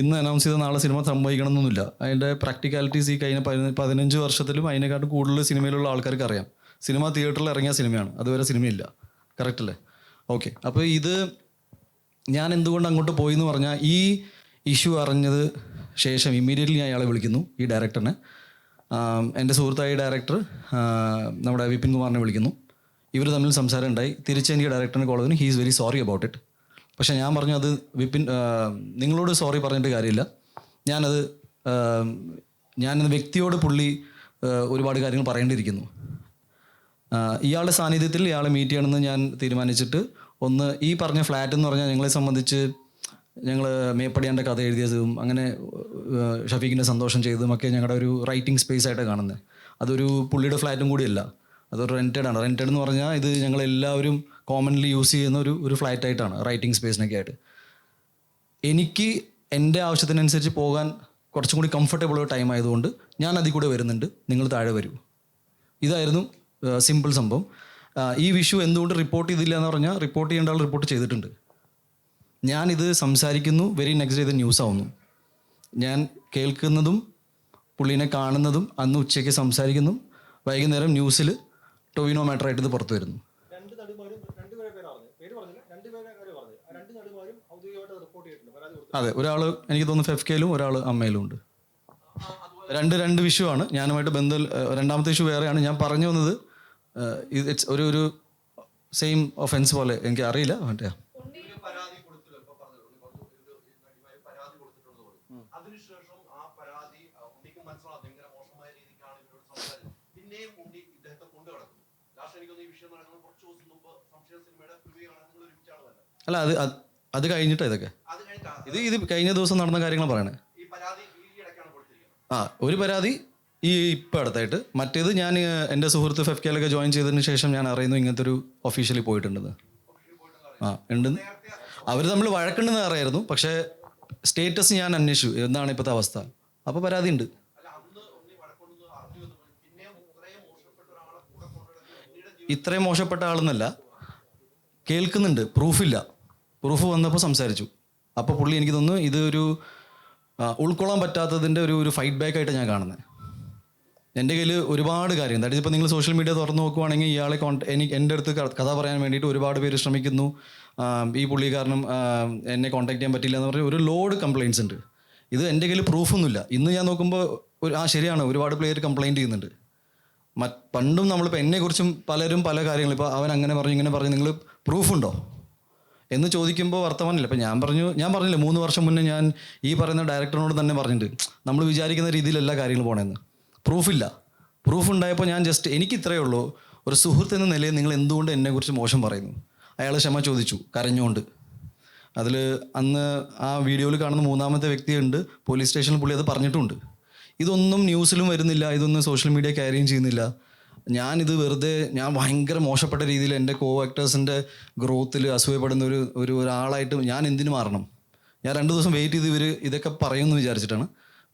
ഇന്ന് അനൗൺസ് ചെയ്ത നാളെ സിനിമ സംഭവിക്കണമെന്നൊന്നുമില്ല. അതിൻ്റെ പ്രാക്ടിക്കാലിറ്റീസ് ഈ കഴിഞ്ഞ 15 വർഷത്തിലും അതിനെക്കാട്ടും കൂടുതൽ സിനിമയിലുള്ള ആൾക്കാർക്ക് അറിയാം. സിനിമ തിയേറ്ററിൽ ഇറങ്ങിയ സിനിമയാണ്, അതുവരെ സിനിമയില്ല. കറക്റ്റ് അല്ലേ? ഓക്കെ. അപ്പോൾ ഇത് ഞാൻ എന്തുകൊണ്ട് അങ്ങോട്ട് പോയി എന്ന് പറഞ്ഞാൽ ഈ ഇഷ്യൂ അറിഞ്ഞത് ശേഷം ഇമ്മീഡിയറ്റ്ലി ഞാൻ അയാളെ വിളിക്കുന്നു, ഈ ഡയറക്ടറിനെ. എൻ്റെ സുഹൃത്തായ ഡയറക്ടർ നമ്മുടെ വിപിൻ കുമാറിനെ വിളിക്കുന്നു. ഇവർ തമ്മിൽ സംസാരം ഉണ്ടായി. തിരിച്ച് എനിക്ക് ഡയറക്ടറിനെ കോൾ ചെയ്തു. He is very sorry about it. പക്ഷേ ഞാൻ പറഞ്ഞു അത് നിങ്ങളോട് സോറി പറഞ്ഞിട്ട് കാര്യമില്ല. ഞാനത് വ്യക്തിയോട് പുള്ളി ഒരുപാട് കാര്യങ്ങൾ പറയേണ്ടിയിരിക്കുന്നു. ഇയാളുടെ സാന്നിധ്യത്തിൽ ഇയാളെ മീറ്റ് ചെയ്യണമെന്ന് ഞാൻ തീരുമാനിച്ചിട്ട് ഒന്ന് ഈ പറഞ്ഞ ഫ്ലാറ്റ് എന്ന് പറഞ്ഞാൽ ഞങ്ങളെ സംബന്ധിച്ച് ഞങ്ങൾ മേപ്പടിയാൻ്റെ കഥ എഴുതിയതും അങ്ങനെ ഷഫീഖിൻ്റെ സന്തോഷം ചെയ്തതും ഒക്കെ ഞങ്ങളുടെ ഒരു റൈറ്റിംഗ് സ്പേസ് ആയിട്ടാണ് കാണുന്നത്. അതൊരു പുള്ളിയുടെ ഫ്ലാറ്റും കൂടിയല്ല, അതൊരു റെൻറ്റഡ് ആണ്. റെൻറ്റഡ് എന്ന് പറഞ്ഞാൽ ഇത് ഞങ്ങളെല്ലാവരും കോമൺലി യൂസ് ചെയ്യുന്ന ഒരു ഫ്ലാറ്റ് ആയിട്ടാണ്, റൈറ്റിംഗ് സ്പേസിനൊക്കെ ആയിട്ട്. എനിക്ക് എൻ്റെ ആവശ്യത്തിനനുസരിച്ച് പോകാൻ കുറച്ചും കൂടി കംഫർട്ടബിൾ ടൈം ആയതുകൊണ്ട് ഞാൻ അതിൽ കൂടെ വരുന്നുണ്ട്, നിങ്ങൾ താഴെ വരൂ. ഇതായിരുന്നു സിമ്പിൾ സംഭവം. ഈ വിഷു എന്തുകൊണ്ട് റിപ്പോർട്ട് ചെയ്തില്ല എന്ന് പറഞ്ഞാൽ റിപ്പോർട്ട് ചെയ്യേണ്ട ആൾ റിപ്പോർട്ട് ചെയ്തിട്ടുണ്ട്. ഞാനിത് സംസാരിക്കുന്നു, വെരി നെക്സ്റ്റ് ഡേ ഇത് ന്യൂസ് ആവുന്നു. ഞാൻ കേൾക്കുന്നതും പുള്ളീനെ കാണുന്നതും അന്ന് ഉച്ചയ്ക്ക് സംസാരിക്കുന്നു, വൈകുന്നേരം ന്യൂസിൽ ടൊവിനോ മാറ്ററായിട്ട് ഇത് പുറത്തു വരുന്നു. അതെ, ഒരാൾ എനിക്ക് തോന്നുന്നു FK-യിലും ഒരാൾ അമ്മയിലും ഉണ്ട്. രണ്ട് വിഷു ആണ്. ഞാനുമായിട്ട് ബന്ധം. രണ്ടാമത്തെ ഇഷ്യൂ വേറെയാണ്. ഞാൻ പറഞ്ഞു വന്നത് ഇറ്റ്സ് ഒരു സെയിം ഒഫൻസ് പോലെ. എനിക്ക് അറിയില്ല മറ്റേ അല്ല അത് കഴിഞ്ഞിട്ടാണ് ഇതൊക്കെ. ഇത് കഴിഞ്ഞ ദിവസം നടന്ന കാര്യങ്ങൾ പറയണേ. ഒരു പരാതി ഇപ്പം അടുത്തായിട്ട്. മറ്റേത് ഞാൻ എൻ്റെ സുഹൃത്ത് FK-യിലൊക്കെ ജോയിൻ ചെയ്തതിന് ശേഷം ഞാൻ അറിയുന്നു ഇങ്ങനത്തെ ഒരു ഒഫീഷ്യലി പോയിട്ടുണ്ടെന്ന്. ഉണ്ടെന്ന് അവർ തമ്മിൽ വഴക്കുണ്ടെന്ന് അറിയായിരുന്നു. പക്ഷേ സ്റ്റേറ്റസ് ഞാൻ അന്വേഷിച്ചു എന്താണ് ഇപ്പോഴത്തെ അവസ്ഥ. അപ്പോൾ പരാതി ഉണ്ട്. ഇത്രയും മോശപ്പെട്ട ആളെന്നല്ല, കേൾക്കുന്നുണ്ട്, പ്രൂഫില്ല. പ്രൂഫ് വന്നപ്പോൾ സംസാരിച്ചു. അപ്പോൾ പുള്ളി എനിക്ക് തോന്നുന്നു ഇതൊരു ഉൾക്കൊള്ളാൻ പറ്റാത്തതിൻ്റെ ഒരു ഫൈറ്റ് ബാക്ക് ആയിട്ട് ഞാൻ കാണുന്നത്. എൻ്റെ കയ്യിൽ ഒരുപാട് കാര്യം. അതായത് ഇപ്പോൾ നിങ്ങൾ സോഷ്യൽ മീഡിയ തുറന്ന് നോക്കുവാണെങ്കിൽ ഇയാളെ എൻ്റെ അടുത്ത് കഥ പറയാൻ വേണ്ടിയിട്ട് ഒരുപാട് പേര് ശ്രമിക്കുന്നു. ഈ പുള്ളി കാരണം എന്നെ കോൺടാക്ട് ചെയ്യാൻ പറ്റില്ല എന്ന് പറഞ്ഞാൽ ഒരു ലോഡ് കംപ്ലയിൻറ്റ്സ് ഉണ്ട്. ഇത് എൻ്റെ കയ്യിൽ പ്രൂഫൊന്നുമില്ല. ഇന്ന് ഞാൻ നോക്കുമ്പോൾ ശരിയാണ്, ഒരുപാട് പ്ലെയർ കംപ്ലയിൻറ്റ് ചെയ്യുന്നുണ്ട്. പണ്ടും നമ്മളിപ്പോൾ എന്നെക്കുറിച്ചും പലരും പല കാര്യങ്ങൾ, ഇപ്പോൾ അവൻ അങ്ങനെ പറഞ്ഞു ഇങ്ങനെ പറഞ്ഞു, നിങ്ങൾ പ്രൂഫുണ്ടോ എന്ന് ചോദിക്കുമ്പോൾ വർത്തമാനമില്ല. ഇപ്പം ഞാൻ പറഞ്ഞില്ല 3 വർഷം മുന്നേ ഞാൻ ഈ പറയുന്ന ഡയറക്ടറിനോട് തന്നെ പറഞ്ഞിട്ടുണ്ട് നമ്മൾ വിചാരിക്കുന്ന രീതിയിലല്ല കാര്യങ്ങൾ പോകണമെന്ന്. പ്രൂഫില്ല. പ്രൂഫ് ഉണ്ടായപ്പോൾ ഞാൻ എനിക്ക് ഇത്രയേ ഉള്ളൂ, ഒരു സുഹൃത്ത് എന്ന നിലയിൽ നിങ്ങൾ എന്തുകൊണ്ട് എന്നെക്കുറിച്ച് മോശം പറയുന്നു. അയാൾ ക്ഷമ ചോദിച്ചു കരഞ്ഞുകൊണ്ട്. അതിൽ അന്ന് ആ വീഡിയോയിൽ കാണുന്ന 3ാമത്തെ വ്യക്തിയുണ്ട്, പോലീസ് സ്റ്റേഷനിൽ പുള്ളി അത് പറഞ്ഞിട്ടുണ്ട്. ഇതൊന്നും ന്യൂസിലും വരുന്നില്ല, ഇതൊന്നും സോഷ്യൽ മീഡിയ ക്യാരിയും ചെയ്യുന്നില്ല. ഞാനിത് ഞാൻ ഭയങ്കര മോശപ്പെട്ട രീതിയിൽ എൻ്റെ കോ ആക്ടേഴ്സിൻ്റെ ഗ്രോത്തിൽ അസൂയപ്പെടുന്ന ഒരാളായിട്ട് ഞാൻ എന്തിനു മാറണം? ഞാൻ 2 ദിവസം വെയിറ്റ് ചെയ്ത് ഇതൊക്കെ പറയുമെന്ന് വിചാരിച്ചിട്ടാണ്.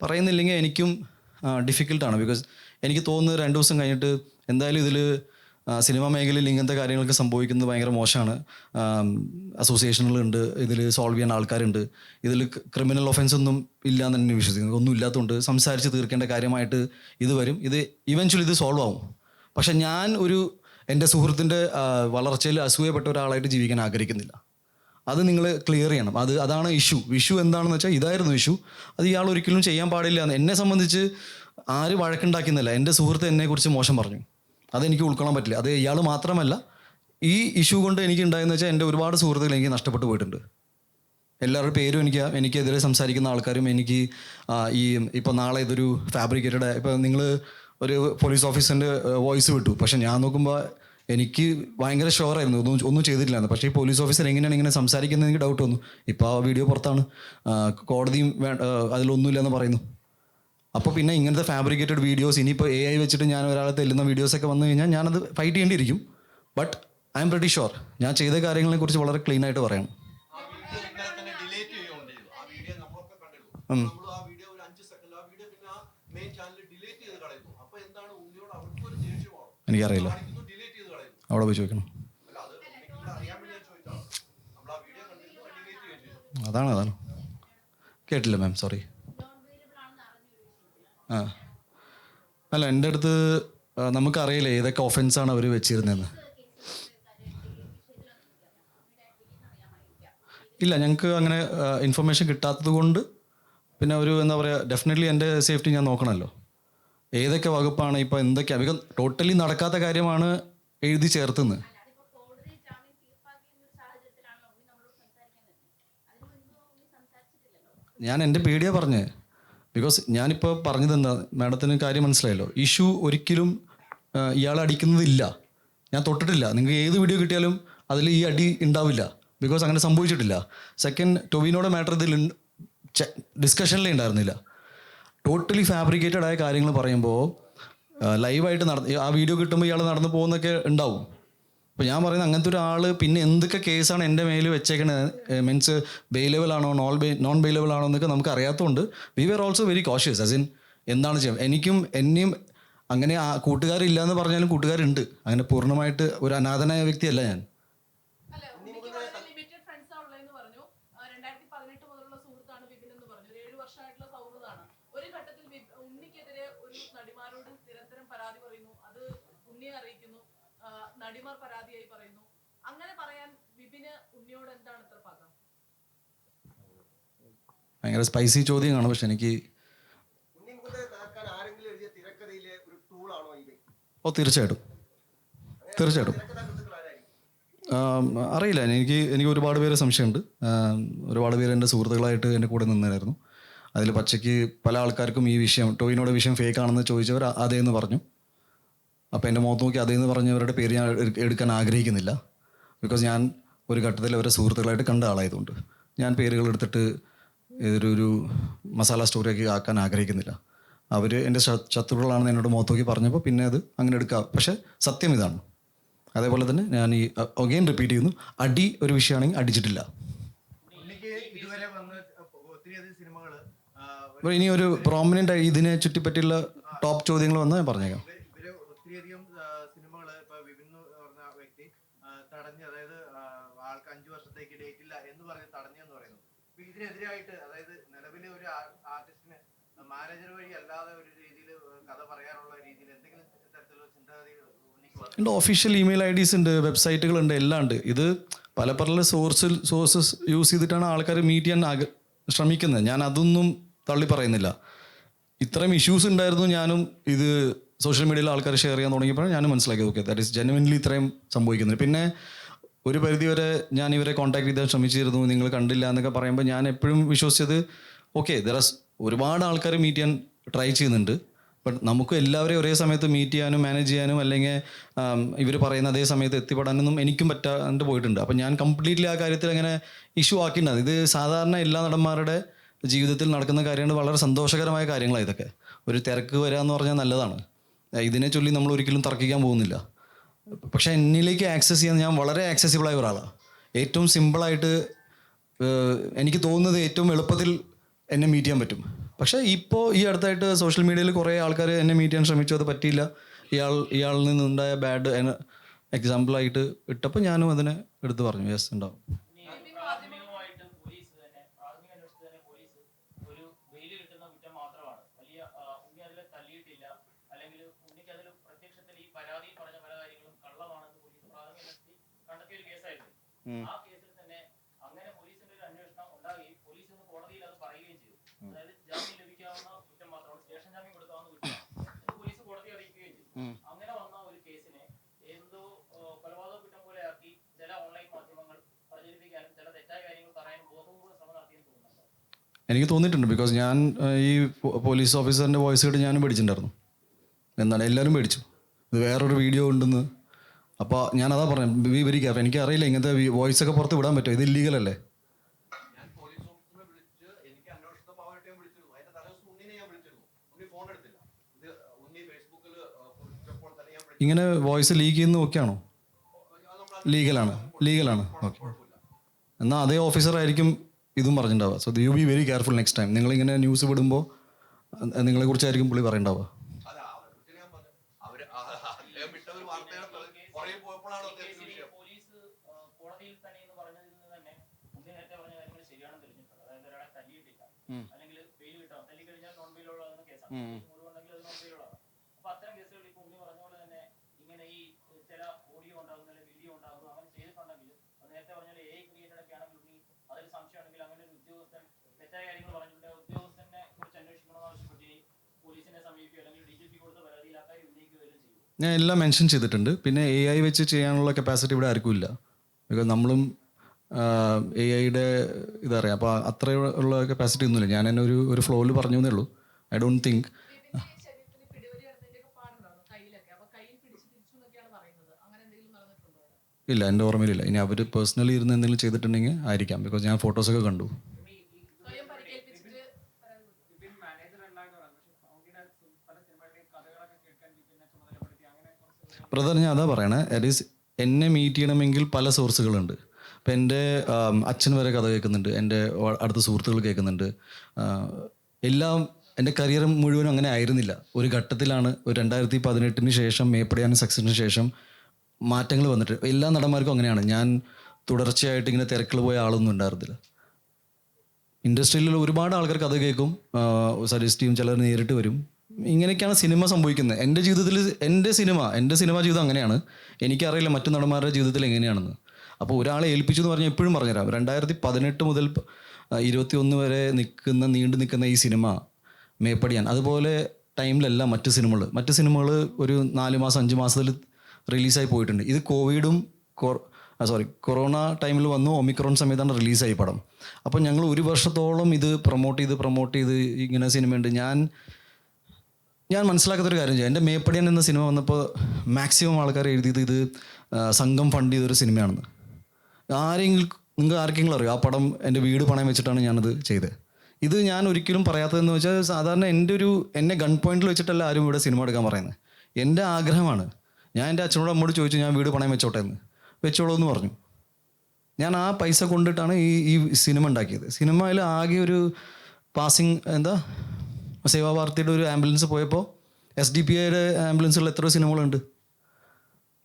പറയുന്നില്ലെങ്കിൽ എനിക്കും ഡിഫിക്കൽട്ടാണ്. ബിക്കോസ് എനിക്ക് തോന്നുന്നത് 2 ദിവസം കഴിഞ്ഞിട്ട് എന്തായാലും ഇതിൽ സിനിമാ മേഖലയിൽ ഇങ്ങനത്തെ കാര്യങ്ങളൊക്കെ സംഭവിക്കുന്നത് ഭയങ്കര മോശമാണ്. അസോസിയേഷനുകളുണ്ട്, ഇതിൽ സോൾവ് ചെയ്യാൻ ആൾക്കാരുണ്ട്, ഇതിൽ ക്രിമിനൽ ഒഫൻസ് ഒന്നും ഇല്ല എന്ന് തന്നെ വിശ്വസിക്കുന്നു. ഒന്നും ഇല്ലാത്തതുകൊണ്ട് സംസാരിച്ച് തീർക്കേണ്ട കാര്യമായിട്ട് ഇത് വരും. ഇത് ഇവൻച്വലി ഇത് സോൾവ് ആവും. പക്ഷെ ഞാൻ എൻ്റെ സുഹൃത്തിൻ്റെ വളർച്ചയിൽ അസൂയപ്പെട്ട ഒരാളായിട്ട് ജീവിക്കാൻ ആഗ്രഹിക്കുന്നില്ല. അത് നിങ്ങൾ ക്ലിയർ ചെയ്യണം. അതാണ് ഇഷ്യൂ എന്താണെന്ന് വെച്ചാൽ ഇതായിരുന്നു ഇഷ്യൂ. അത് ഇയാൾ ഒരിക്കലും ചെയ്യാൻ പാടില്ല എന്ന് എന്നെ സംബന്ധിച്ച് ആര് വഴക്കുണ്ടാക്കുന്നില്ല. എൻ്റെ സുഹൃത്ത് എന്നെക്കുറിച്ച് മോശം പറഞ്ഞു, അതെനിക്ക് ഉൾക്കൊള്ളാൻ പറ്റില്ല. അത് ഇയാൾ മാത്രമല്ല, ഈ ഇഷ്യൂ കൊണ്ട് എനിക്ക് ഉണ്ടായെന്ന് വെച്ചാൽ എൻ്റെ ഒരുപാട് സുഹൃത്തുക്കൾ എനിക്ക് നഷ്ടപ്പെട്ടു പോയിട്ടുണ്ട്. എല്ലാവരുടെ പേരും എനിക്കെതിരെ സംസാരിക്കുന്ന ആൾക്കാരും ഇപ്പോൾ നാളെ ഇതൊരു ഫാബ്രിക്കേറ്റഡ്, ഇപ്പോൾ നിങ്ങൾ ഒരു പോലീസ് ഓഫീസറിൻ്റെ വോയിസ് വിട്ടു, പക്ഷെ ഞാൻ നോക്കുമ്പോൾ എനിക്ക് ഭയങ്കര ഷുവറായിരുന്നു ഒന്നും ചെയ്തിട്ടില്ലാന്ന്. പക്ഷേ ഈ പോലീസ് ഓഫീസർ എങ്ങനെയാണ് ഇങ്ങനെ സംസാരിക്കുന്നത് എനിക്ക് ഡൗട്ട് വന്നു. ഇപ്പോൾ ആ വീഡിയോ പുറത്താണ്, കോടതിയും അതിലൊന്നുമില്ലെന്ന് പറയുന്നു. അപ്പോൾ പിന്നെ ഇങ്ങനത്തെ ഫാബ്രിക്കേറ്റഡ് വീഡിയോസ് ഇനിയിപ്പോൾ AI വെച്ചിട്ട് ഞാൻ ഒരാളെ തെല്ലുന്ന വീഡിയോസൊക്കെ വന്നു കഴിഞ്ഞാൽ ഞാനത് ഫൈറ്റ് ചെയ്യേണ്ടിയിരിക്കും. But I'm pretty sure ഞാൻ ചെയ്ത കാര്യങ്ങളെക്കുറിച്ച് വളരെ ക്ലീൻ ആയിട്ട് പറയണം. എനിക്കറിയില്ല, അവിടെ പോയി ചോദിക്കണം. അതാണ് കേട്ടില്ല മാം, സോറി. ആ അല്ല, എൻ്റെ അടുത്ത് നമുക്കറിയില്ല ഏതൊക്കെ ഒഫൻസാണ് അവർ വെച്ചിരുന്നതെന്ന്. ഇല്ല, ഞങ്ങൾക്ക് അങ്ങനെ ഇൻഫർമേഷൻ കിട്ടാത്തത് കൊണ്ട് പിന്നെ ഒരു എന്താ പറയുക, ഡെഫിനറ്റ്ലി എൻ്റെ സേഫ്റ്റി ഞാൻ നോക്കണമല്ലോ. ഏതൊക്കെ വകുപ്പാണ് ഇപ്പോൾ എന്തൊക്കെയാണ്, ബിക്കോസ് ടോട്ടലി നടക്കാത്ത കാര്യമാണ് എഴുതി ചേർത്തുന്നത്. ഞാൻ എൻ്റെ പേടിയാണ് പറഞ്ഞത്. ബിക്കോസ് ഞാനിപ്പോൾ പറഞ്ഞത് എന്താ, മാഡത്തിന് കാര്യം മനസ്സിലായല്ലോ. ഇഷ്യൂ ഒരിക്കലും ഇയാൾ അടിക്കുന്നതില്ല, ഞാൻ തൊട്ടിട്ടില്ല. നിങ്ങൾക്ക് ഏത് വീഡിയോ കിട്ടിയാലും അതിൽ ഈ അടി ഉണ്ടാവില്ല, ബിക്കോസ് അങ്ങനെ സംഭവിച്ചിട്ടില്ല. സെക്കൻഡ്, ടൊവിനോയുടെ മാറ്റർ ഇതിൽ ഡിസ്കഷനിലേ ഉണ്ടായിരുന്നില്ല. ടോട്ടലി ഫാബ്രിക്കേറ്റഡ് ആയ കാര്യങ്ങൾ പറയുമ്പോൾ ലൈവായിട്ട് ആ വീഡിയോ കിട്ടുമ്പോൾ ഇയാൾ നടന്നു പോകുന്നൊക്കെ ഉണ്ടാവും. അപ്പോൾ ഞാൻ പറയുന്നത് അങ്ങനത്തെ ഒരാൾ പിന്നെ എന്തൊക്കെ കേസാണ് എൻ്റെ മേൽ വെച്ചേക്കണത്, മീൻസ് ബെയിലബിൾ ആണോ നോൺ ബെയിലബിൾ ആണോ എന്നൊക്കെ നമുക്ക് അറിയാത്തതുകൊണ്ട് we were also very cautious. As in എന്താണ് ചെയ്യുക, എന്നെയും അങ്ങനെ ആ കൂട്ടുകാരില്ല എന്ന് പറഞ്ഞാലും കൂട്ടുകാരുണ്ട്. അങ്ങനെ പൂർണ്ണമായിട്ട് ഒരു അനാഥനായ വ്യക്തിയല്ല ഞാൻ. നടിമാർ പരാതിയായി പറയുന്നു. അങ്ങനെ പറയാൻ വിപിന് ഉണ്ണിയോട് എന്താണ് ഇത്ര പക? ഭയങ്കര സ്പൈസി ചോദ്യമാണ്. പക്ഷെ എനിക്ക് തീർച്ചയായിട്ടും അറിയില്ല. എനിക്ക് ഒരുപാട് പേരെ സംശയമുണ്ട്. ഒരുപാട് പേര് എൻ്റെ സുഹൃത്തുക്കളായിട്ട് എൻ്റെ കൂടെ നിന്നായിരുന്നു. അതിൽ പച്ചയ്ക്ക് പല ആൾക്കാർക്കും ഈ വിഷയം, ടോവിനോയുടെ വിഷയം ഫേക്ക് ആണെന്ന് ചോദിച്ചവർ അതേന്ന് പറഞ്ഞു. അപ്പോൾ എൻ്റെ മുഖത്ത് നോക്കി അതേന്ന് പറഞ്ഞവരുടെ പേര് ഞാൻ എടുക്കാൻ ആഗ്രഹിക്കുന്നില്ല. ബിക്കോസ് ഞാൻ ഒരു ഘട്ടത്തിൽ അവരെ സുഹൃത്തുക്കളായിട്ട് കണ്ട ആളായതുകൊണ്ട് ഞാൻ പേരുകൾ എടുത്തിട്ട് ഒരു മസാല സ്റ്റോറിയൊക്കെ ആക്കാൻ ആഗ്രഹിക്കുന്നില്ല. അവർ എൻ്റെ ശത്രുക്കളാണെന്ന് എന്നോട് മുഖത്ത് നോക്കി പറഞ്ഞപ്പോൾ പിന്നെ അത് അങ്ങനെ എടുക്കാം. പക്ഷേ സത്യം ഇതാണ്. അതേപോലെ തന്നെ ഞാൻ ഈ അഗെയിൻ റിപ്പീറ്റ് ചെയ്യുന്നു, അടി ഒരു വിഷയമാണെങ്കിൽ അടിച്ചിട്ടില്ല. അപ്പോൾ ഇനി ഒരു പ്രോമിനൻ്റ് ആയി ഇതിനെ ചുറ്റിപ്പറ്റിയുള്ള ടോപ്പ് ചോദ്യങ്ങൾ വന്നാൽ ഞാൻ പറഞ്ഞേക്കാം. ഇതിനെതിരായിട്ട്, അതായത് നിലവിലെ ഒരു ആർട്ടിസ്റ്റിന് മാനേജർ വഴി അല്ലാതെ ഒരു രീതിയിൽ കഥ പറയാനുള്ള രീതിയിൽ എന്തെങ്കിലും തരത്തിലുള്ള ചിന്താഗതി? ഒഫീഷ്യൽ ഇമെയിൽ IDs ഉണ്ട്, വെബ്സൈറ്റുകളുണ്ട്, എല്ലാം ഉണ്ട്. ഇത് പല സോഴ്സസ് യൂസ് ചെയ്തിട്ടാണ് ആൾക്കാർ മീറ്റ് ചെയ്യാൻ ശ്രമിക്കുന്നത്. ഞാൻ അതൊന്നും തള്ളി പറയുന്നില്ല. ഇത്രയും ഇഷ്യൂസ് ഉണ്ടായിരുന്നു, ഞാനും ഇത് സോഷ്യൽ മീഡിയയിൽ ആൾക്കാർ ഷെയർ ചെയ്യാൻ തുടങ്ങിയപ്പോഴാണ് ഞാനും മനസ്സിലാക്കിയത് ഓക്കെ ദാറ്റ് ഈസ് ജെനുവിൻലി ഇത്രയും സംഭവിക്കുന്നത്. പിന്നെ ഒരു പരിധിവരെ ഞാൻ ഇവരെ കോൺടാക്ട് ചെയ്താൽ ശ്രമിച്ചിരുന്നു, നിങ്ങൾ കണ്ടില്ല എന്നൊക്കെ പറയുമ്പോൾ ഞാൻ എപ്പോഴും വിശ്വസിച്ചത് ഓക്കെ ഒരുപാട് ആൾക്കാർ മീറ്റ് ചെയ്യാൻ ട്രൈ ചെയ്യുന്നുണ്ട്. ബട്ട് നമുക്ക് എല്ലാവരെയും ഒരേ സമയത്ത് മീറ്റ് ചെയ്യാനും മാനേജ് ചെയ്യാനും അല്ലെങ്കിൽ ഇവർ പറയുന്ന അതേ സമയത്ത് എത്തിപ്പെടാനൊന്നും എനിക്കും പറ്റാണ്ട് പോയിട്ടുണ്ട്. അപ്പം ഞാൻ കംപ്ലീറ്റ്ലി ആ കാര്യത്തിൽ അങ്ങനെ ഇഷ്യൂ ആക്കിയിട്ടുണ്ട്. ഇത് സാധാരണ എല്ലാ നടന്മാരുടെ ജീവിതത്തിൽ നടക്കുന്ന കാര്യങ്ങൾ, വളരെ സന്തോഷകരമായ കാര്യങ്ങളാണ് ഇതൊക്കെ. ഒരു തിരക്ക് വരിക എന്ന് പറഞ്ഞാൽ നല്ലതാണ്. ഇതിനെ ചൊല്ലി നമ്മൾ ഒരിക്കലും തർക്കിക്കാൻ പോകുന്നില്ല. പക്ഷേ എന്നിലേക്ക് ആക്സസ് ചെയ്യാൻ ഞാൻ വളരെ ആക്സസിബിളായ ഒരാളാണ്. ഏറ്റവും സിമ്പിളായിട്ട് എനിക്ക് തോന്നുന്നത് ഏറ്റവും എളുപ്പത്തിൽ എന്നെ മീറ്റ് ചെയ്യാൻ പറ്റും. പക്ഷേ ഇപ്പോൾ ഈ അടുത്തായിട്ട് സോഷ്യൽ മീഡിയയിൽ കുറേ ആൾക്കാർ എന്നെ മീറ്റ് ചെയ്യാൻ ശ്രമിച്ചു, അത് പറ്റിയില്ല. ഇയാളിൽ നിന്നുണ്ടായ ബാഡ് എക്സാമ്പിളായിട്ട് ഇട്ടപ്പോൾ ഞാനും അതിനെ എടുത്ത് പറഞ്ഞു യെസ് ഉണ്ടാവും. ആ കേസിൽ തന്നെ അങ്ങനെ പോലീസിന്റെ ഒരു അന്വേഷണം ഉണ്ടാവുകയും പോലീസ് കോടതിയിൽ അത് പറയുകയും ചെയ്തു. അതായത് ജാമ്യം ലഭിക്കാവുന്ന കുറ്റം മാത്രമാണ്, സ്റ്റേഷൻ ജാമ്യം കൊടുക്കാവുന്ന കുറ്റം പോലീസ് കോടതി അറിയിക്കുകയും ചെയ്തു. അങ്ങനെ വന്ന ഒരു കേസിനെ എന്തോ കൊലപാതക കുറ്റം പോലെ ആക്കി ചില ഓൺലൈൻ മാധ്യമങ്ങൾ പ്രചരിപ്പിക്കാനും ചില തെറ്റായ കാര്യങ്ങൾ പറയാനും ബോധപൂർവ്വം ശ്രമം നടത്തിയെന്ന് തോന്നുന്നുണ്ടോ? എനിക്ക് തോന്നിയിട്ടുണ്ട്. ബിക്കോസ് ഞാൻ ഈ പോലീസ് ഓഫീസറിൻ്റെ വോയിസ് കേട്ട് ഞാനും പേടിച്ചിട്ടുണ്ടായിരുന്നു. എന്താണ് എല്ലാവരും പേടിച്ചു, ഇത് വേറൊരു വീഡിയോ ഉണ്ടെന്ന്. അപ്പോൾ ഞാനതാ പറഞ്ഞു, ബി വെരി കെയർഫുൾ. എനിക്കറിയില്ല ഇങ്ങനത്തെ വോയിസ് ഒക്കെ പുറത്ത് വിടാൻ പറ്റുമോ, ഇത് ഇല്ലീഗലല്ലേ. ഉണ്ണി ഫോൺ എടുത്തില്ല. ഇത് ഉണ്ണി ഫേസ്ബുക്കിൽ കുറിച്ചപ്പോൾ തന്നെ ഞാൻ ഇങ്ങനെ വോയിസ് ലീക്ക് ചെയ്യുന്ന ഓക്കെയാണോ? ലീഗലാണ് ഓക്കെ. എന്നാൽ അതേ ഓഫീസറായിരിക്കും ഇതും പറഞ്ഞിട്ടുണ്ടാവുക. So you be very careful next time. നിങ്ങളിങ്ങനെ ന്യൂസ് വിടുമ്പോൾ നിങ്ങളെക്കുറിച്ചായിരിക്കും പുള്ളി പറയണ്ടാവുക. വിട്ടവർ വാർത്തകൾ പുറകെ പോയപ്പോഴാണ് അദ്ദേഹത്തിന് വിഷയം. പോലീസ് കോടതിയിൽ തന്നെ എന്ന് പറഞ്ഞതിൽ നിന്ന് തന്നെ ഉണ്ണി നേരത്തെ പറഞ്ഞ കാര്യങ്ങൾ ശരിയാണെന്ന് തെളിഞ്ഞിട്ടുണ്ട്. അതായത് ഒരാളെ തല്ലിയിട്ടില്ല, അല്ലെങ്കിൽ ബെയിൽ കിട്ടാം, തല്ലി കഴിഞ്ഞാൽ നോൺ ബെയിലുള്ളതെന്ന കേസാണ്, മുഴുവണ്ടെങ്കിൽ അത് നോൺ ബെയിലുള്ളതാണ്. അപ്പൊ അത്തരം കേസുകൾ ഇപ്പൊ ഉണ്ണി പറഞ്ഞ പോലെ തന്നെ ഇങ്ങനെ ഈ ചില ഓഡിയോ ഉണ്ടാകുന്നു, അല്ലെങ്കിൽ വീഡിയോ ഉണ്ടാകുന്നു, അങ്ങനെ ചെയ്തിട്ടുണ്ടെങ്കിൽ അത് നേരത്തെ പറഞ്ഞ പോലെ AI ക്രിയേറ്റഡ് ഒക്കെ ആണെങ്കിൽ ഉണ്ണി അതിൽ സംശയമാണെങ്കിൽ അങ്ങനെ ഒരു ഉദ്യോഗസ്ഥൻ തെറ്റായ കാര്യങ്ങൾ പറഞ്ഞിട്ടുണ്ട്, ഉദ്യോഗസ്ഥനെ കുറിച്ച് അന്വേഷിക്കണമെന്ന് ആവശ്യപ്പെട്ട് പോലീസിനെ സമീപിക്കുകയോ അല്ലെങ്കിൽ DGP കൊടുത്ത പരാതിയിലാക്കായി ഉന്നയിക്കുകയോ ചെയ്യും. ഞാൻ എല്ലാം മെൻഷൻ ചെയ്തിട്ടുണ്ട്. പിന്നെ AI വെച്ച് ചെയ്യാനുള്ള കപ്പാസിറ്റി ഇവിടെ ആർക്കും ഇല്ല. ബിക്കോസ് നമ്മളും AI-യുടെ ഇതറിയാം. അപ്പോൾ അത്ര ഉള്ള കപ്പാസിറ്റി ഒന്നുമില്ല. ഞാൻ എന്നെ ഒരു ഫ്ലോയിൽ പറഞ്ഞു എന്നേ ഉള്ളൂ. ഐ ഡോണ്ട് തിങ്ക് ശരീരത്തിൽ പിടിവലി നടന്നതിന്റെയൊക്കെ പാടുണ്ടായിരുന്നു കയ്യിലൊക്കെ. അപ്പൊ കയ്യിൽ പിടിച്ച് തിരിച്ചു എന്നൊക്കെയാണ് പറയുന്നത്. അങ്ങനെ എന്തെങ്കിലും നടന്നിട്ടുണ്ടോ? ഇല്ല, എൻ്റെ ഓർമ്മയിലില്ല. ഇനി അവർ പേഴ്സണലി ഇരുന്ന് എന്തെങ്കിലും ചെയ്തിട്ടുണ്ടെങ്കിൽ ആയിരിക്കാം. ബിക്കോസ് ഞാൻ ഫോട്ടോസൊക്കെ കണ്ടു. സ്വയം പരിക്കേൽപ്പിച്ചിട്ട് ബ്രദർ, ഞാൻ അതാ പറയണേ. ദാറ്റ് ഈസ്, എന്നെ മീറ്റ് ചെയ്യണമെങ്കിൽ പല സോഴ്സുകളുണ്ട്. ഇപ്പം എൻ്റെ അച്ഛൻ വരെ കഥ കേൾക്കുന്നുണ്ട്, എൻ്റെ അടുത്ത സുഹൃത്തുക്കൾ കേൾക്കുന്നുണ്ട്. എല്ലാം എൻ്റെ കരിയർ മുഴുവനും അങ്ങനെ ആയിരുന്നില്ല. ഒരു ഘട്ടത്തിലാണ്, ഒരു 2018 ശേഷം, മേപ്പടിയാൻ സക്സസിന് ശേഷം മാറ്റങ്ങൾ വന്നിട്ട്. എല്ലാ നടന്മാർക്കും അങ്ങനെയാണ്. ഞാൻ തുടർച്ചയായിട്ട് ഇങ്ങനെ തിരക്കിൽ പോയ ആളൊന്നും ഉണ്ടായിരുന്നില്ല. ഇൻഡസ്ട്രിയിൽ ഒരുപാട് ആൾക്കാർ കഥ കേൾക്കും, സജസ്റ്റ് ചെയ്യും, ചിലർ നേരിട്ട് വരും. ഇങ്ങനെയൊക്കെയാണ് സിനിമ സംഭവിക്കുന്നത്. എൻ്റെ ജീവിതത്തിൽ എൻ്റെ സിനിമ ജീവിതം അങ്ങനെയാണ്. എനിക്കറിയില്ല മറ്റു നടന്മാരുടെ ജീവിതത്തിൽ എങ്ങനെയാണെന്ന്. അപ്പോൾ ഒരാളെ ഏൽപ്പിച്ചു എന്ന് പറഞ്ഞാൽ എപ്പോഴും പറഞ്ഞുതരാം. 2018 മുതൽ 21 വരെ നീണ്ടു നിൽക്കുന്ന ഈ സിനിമ മേപ്പടിയാൻ, അതുപോലെ ടൈമിലല്ല മറ്റു സിനിമകൾ ഒരു 4 മാസം 5 മാസത്തിൽ റിലീസായി പോയിട്ടുണ്ട്. ഇത് കൊറോണ ടൈമിൽ വന്നു, ഒമിക്രോൺ സമയത്താണ് റിലീസായി പടം. അപ്പോൾ ഞങ്ങൾ 1 വർഷത്തോളം ഇത് പ്രൊമോട്ട് ചെയ്ത് ഇങ്ങനെ സിനിമയുണ്ട്. ഞാൻ മനസ്സിലാക്കാത്തൊരു കാര്യം ചെയ്യാം. എൻ്റെ മേപ്പടിയാൻ എന്ന സിനിമ വന്നപ്പോൾ മാക്സിമം ആൾക്കാർ എഴുതിയത് ഇത് സംഘം ഫണ്ട് ചെയ്തൊരു സിനിമയാണെന്ന്. നിങ്ങൾക്ക് ആർക്കെങ്കിലും അറിയാം? ആ പടം എൻ്റെ വീട് പണയം വെച്ചിട്ടാണ് ഞാനത് ചെയ്തത്. ഇത് ഞാൻ ഒരിക്കലും പറയാത്തതെന്ന് വെച്ചാൽ, സാധാരണ എന്നെ ഗൺ പോയിന്റിൽ വെച്ചിട്ടല്ല ആരും ഇവിടെ സിനിമ എടുക്കാൻ പറയുന്നത്. എൻ്റെ ആഗ്രഹമാണ്. ഞാൻ എൻ്റെ അച്ഛനോട് അമ്മോട് ചോദിച്ചു, ഞാൻ വീട് പണയം വെച്ചോട്ടെ എന്ന്. വെച്ചോളൂ എന്ന് പറഞ്ഞു. ഞാൻ ആ പൈസ കൊണ്ടിട്ടാണ് ഈ സിനിമ ഉണ്ടാക്കിയത്. സിനിമയിൽ ആകെ ഒരു പാസിങ് സേവാഭാരതിയുടെ ഒരു ആംബുലൻസ് പോയപ്പോൾ SDPIയുടെ ആംബുലൻസുള്ള എത്രയോ സിനിമകളുണ്ട്.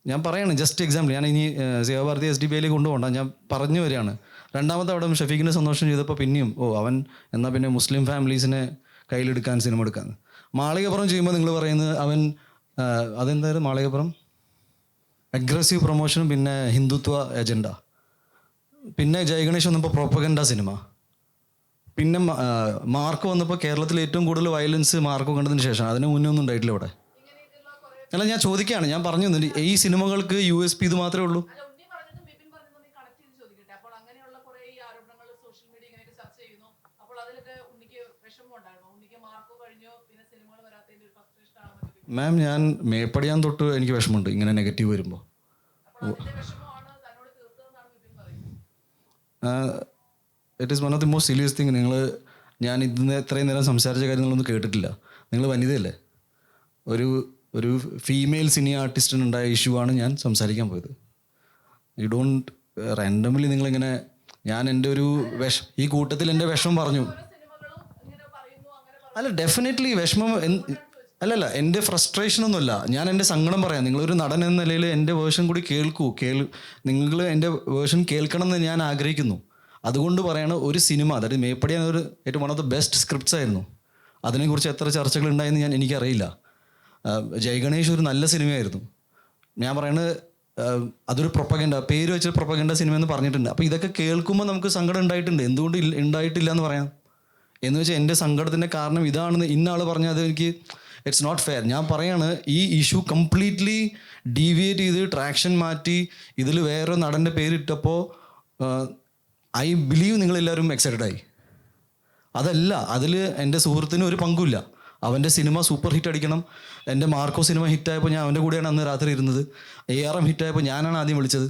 ഞാൻ പറയാണ്, ജസ്റ്റ് എക്സാമ്പിൾ. ഞാൻ ഇനി സേവാഭാരതി SDPIയിലേക്ക് കൊണ്ടുപോകണ്ട, ഞാൻ പറഞ്ഞു വരികയാണ്. രണ്ടാമത്തെ അവിടെ ഷഫീഖിനെ സന്തോഷം ചെയ്തപ്പോൾ പിന്നെയും അവൻ എന്നാൽ പിന്നെ മുസ്ലിം ഫാമിലീസിനെ കയ്യിലെടുക്കാൻ സിനിമ എടുക്കാൻ. മാളികപ്പുറം ചെയ്യുമ്പോൾ നിങ്ങൾ പറയുന്നത് അവൻ അതെന്തായാലും മാളികപ്പുറം അഗ്രസീവ് പ്രൊമോഷനും പിന്നെ ഹിന്ദുത്വ അജണ്ട. പിന്നെ ജയഗണേഷ് വന്നപ്പോൾ പ്രൊപ്പഗൻഡ സിനിമ. പിന്നെ മാർക്ക് വന്നപ്പോൾ കേരളത്തിൽ ഏറ്റവും കൂടുതൽ വയലൻസ് മാർക്ക് കണ്ടതിന് ശേഷം. അതിന് മുന്നേ ഒന്നും ഉണ്ടായിട്ടില്ല ഇവിടെ. അല്ല, ഞാൻ ചോദിക്കുകയാണ്, ഞാൻ പറഞ്ഞു തന്നിട്ട് ഈ സിനിമകൾക്ക് USP ഇത് മാത്രമേ ഉള്ളൂ. അല്ല, ഉണ്ണി പറഞ്ഞതും ബിപിൻ പറഞ്ഞതും നീ കണക്ട് ചെയ്ത് ചോദിക്കട്ടെ. അപ്പോൾ അങ്ങനെയുള്ള കുറെ ഈ ആരോപണങ്ങൾ സോഷ്യൽ മീഡിയ ഇങ്ങനെയൊക്കെ ചർച്ച ചെയ്യുന്നു. അപ്പോൾ അതിലൊക്കെ ഉണ്ണിക്ക് വിഷമം ഉണ്ടായിരുന്നു? ഉണ്ണിക്ക് മാർക്ക് കഴിഞ്ഞോ പിന്നെ സിനിമകൾ വരാത്തതിന്റെ ഒരു ഫ്രസ്ട്രേഷൻ ആണെന്നൊക്കെ? മാം, ഞാൻ മേപ്പടിയാൻ തൊട്ട് എനിക്ക് വിഷമമുണ്ട് ഇങ്ങനെ നെഗറ്റീവ് വരുമ്പോൾ. അപ്പോൾ അതിന്റെ വിഷമമാണ് തന്നോട് തീർത്തതെന്നാണ് ബിപിൻ പറയുന്നത്. It is one of the most serious thing. ഞാൻ ഇന്ന് ഇത്രയും നേരം സംസാരിച്ച കാര്യം നിങ്ങളൊന്നും കേട്ടിട്ടില്ല. നിങ്ങൾ വനിതയല്ലേ? ഒരു ഫീമെയിൽ സിനി ആർട്ടിസ്റ്റിനുണ്ടായ ഇഷ്യൂ ആണ് ഞാൻ സംസാരിക്കാൻ പോയത്. യു ഡോണ്ട് റാൻഡംലി നിങ്ങളിങ്ങനെ, ഞാൻ എൻ്റെ ഒരു ഈ കൂട്ടത്തിൽ എൻ്റെ വിഷമം പറഞ്ഞു. അല്ല, ഡെഫിനറ്റ്ലി വിഷമം അല്ലല്ല, എൻ്റെ ഫ്രസ്ട്രേഷനൊന്നുമല്ല. ഞാൻ എൻ്റെ സങ്കടം പറയാം. നിങ്ങളൊരു നടൻ എന്ന നിലയിൽ എൻ്റെ വേർഷൻ കൂടി നിങ്ങൾ എൻ്റെ വേർഷൻ കേൾക്കണം എന്ന് ഞാൻ ആഗ്രഹിക്കുന്നു. അതുകൊണ്ട് പറയാണ്, ഒരു സിനിമ അതായത് മേപ്പടിയാൻ ഏറ്റവും one of the best scripts ആയിരുന്നു. അതിനെക്കുറിച്ച് എത്ര ചർച്ചകൾ ഉണ്ടായെന്ന് എനിക്കറിയില്ല. ജയഗണേഷ് ഒരു നല്ല സിനിമയായിരുന്നു. ഞാൻ പറയുന്നത് അതൊരു പ്രൊപ്പഗൻഡ, പേര് വെച്ച പ്രൊപ്പഗൻഡ സിനിമ എന്ന് പറഞ്ഞിട്ടുണ്ട്. അപ്പോൾ ഇതൊക്കെ കേൾക്കുമ്പോൾ നമുക്ക് സങ്കടം ഉണ്ടായിട്ടുണ്ട്. എന്തുകൊണ്ട് ഉണ്ടായിട്ടില്ല എന്ന് പറയാം? എന്ന് വെച്ചാൽ എൻ്റെ സങ്കടത്തിൻ്റെ കാരണം ഇതാണെന്ന് ഇന്നാൾ പറഞ്ഞാൽ അത് എനിക്ക് ഇറ്റ്സ് നോട്ട് ഫെയർ. ഞാൻ പറയാണ്, ഈ ഇഷ്യൂ കംപ്ലീറ്റ്ലി ഡീവിയേറ്റ് ചെയ്ത് ട്രാക്ഷൻ മാറ്റി ഇതിൽ വേറെ നടൻ്റെ പേരിട്ടപ്പോൾ ഐ ബിലീവ് നിങ്ങളെല്ലാവരും എക്സൈറ്റഡ് ആയി. അതല്ല, അതിൽ എൻ്റെ സുഹൃത്തിന് ഒരു പങ്കുമില്ല. അവൻ്റെ സിനിമ സൂപ്പർ ഹിറ്റ് അടിക്കണം. എൻ്റെ മാർക്കോ സിനിമ ഹിറ്റായപ്പോൾ ഞാൻ അവൻ്റെ കൂടെയാണ് അന്ന് രാത്രി ഇരുന്നത്. ARM ഹിറ്റായപ്പോൾ ഞാനാണ് ആദ്യം വിളിച്ചത്.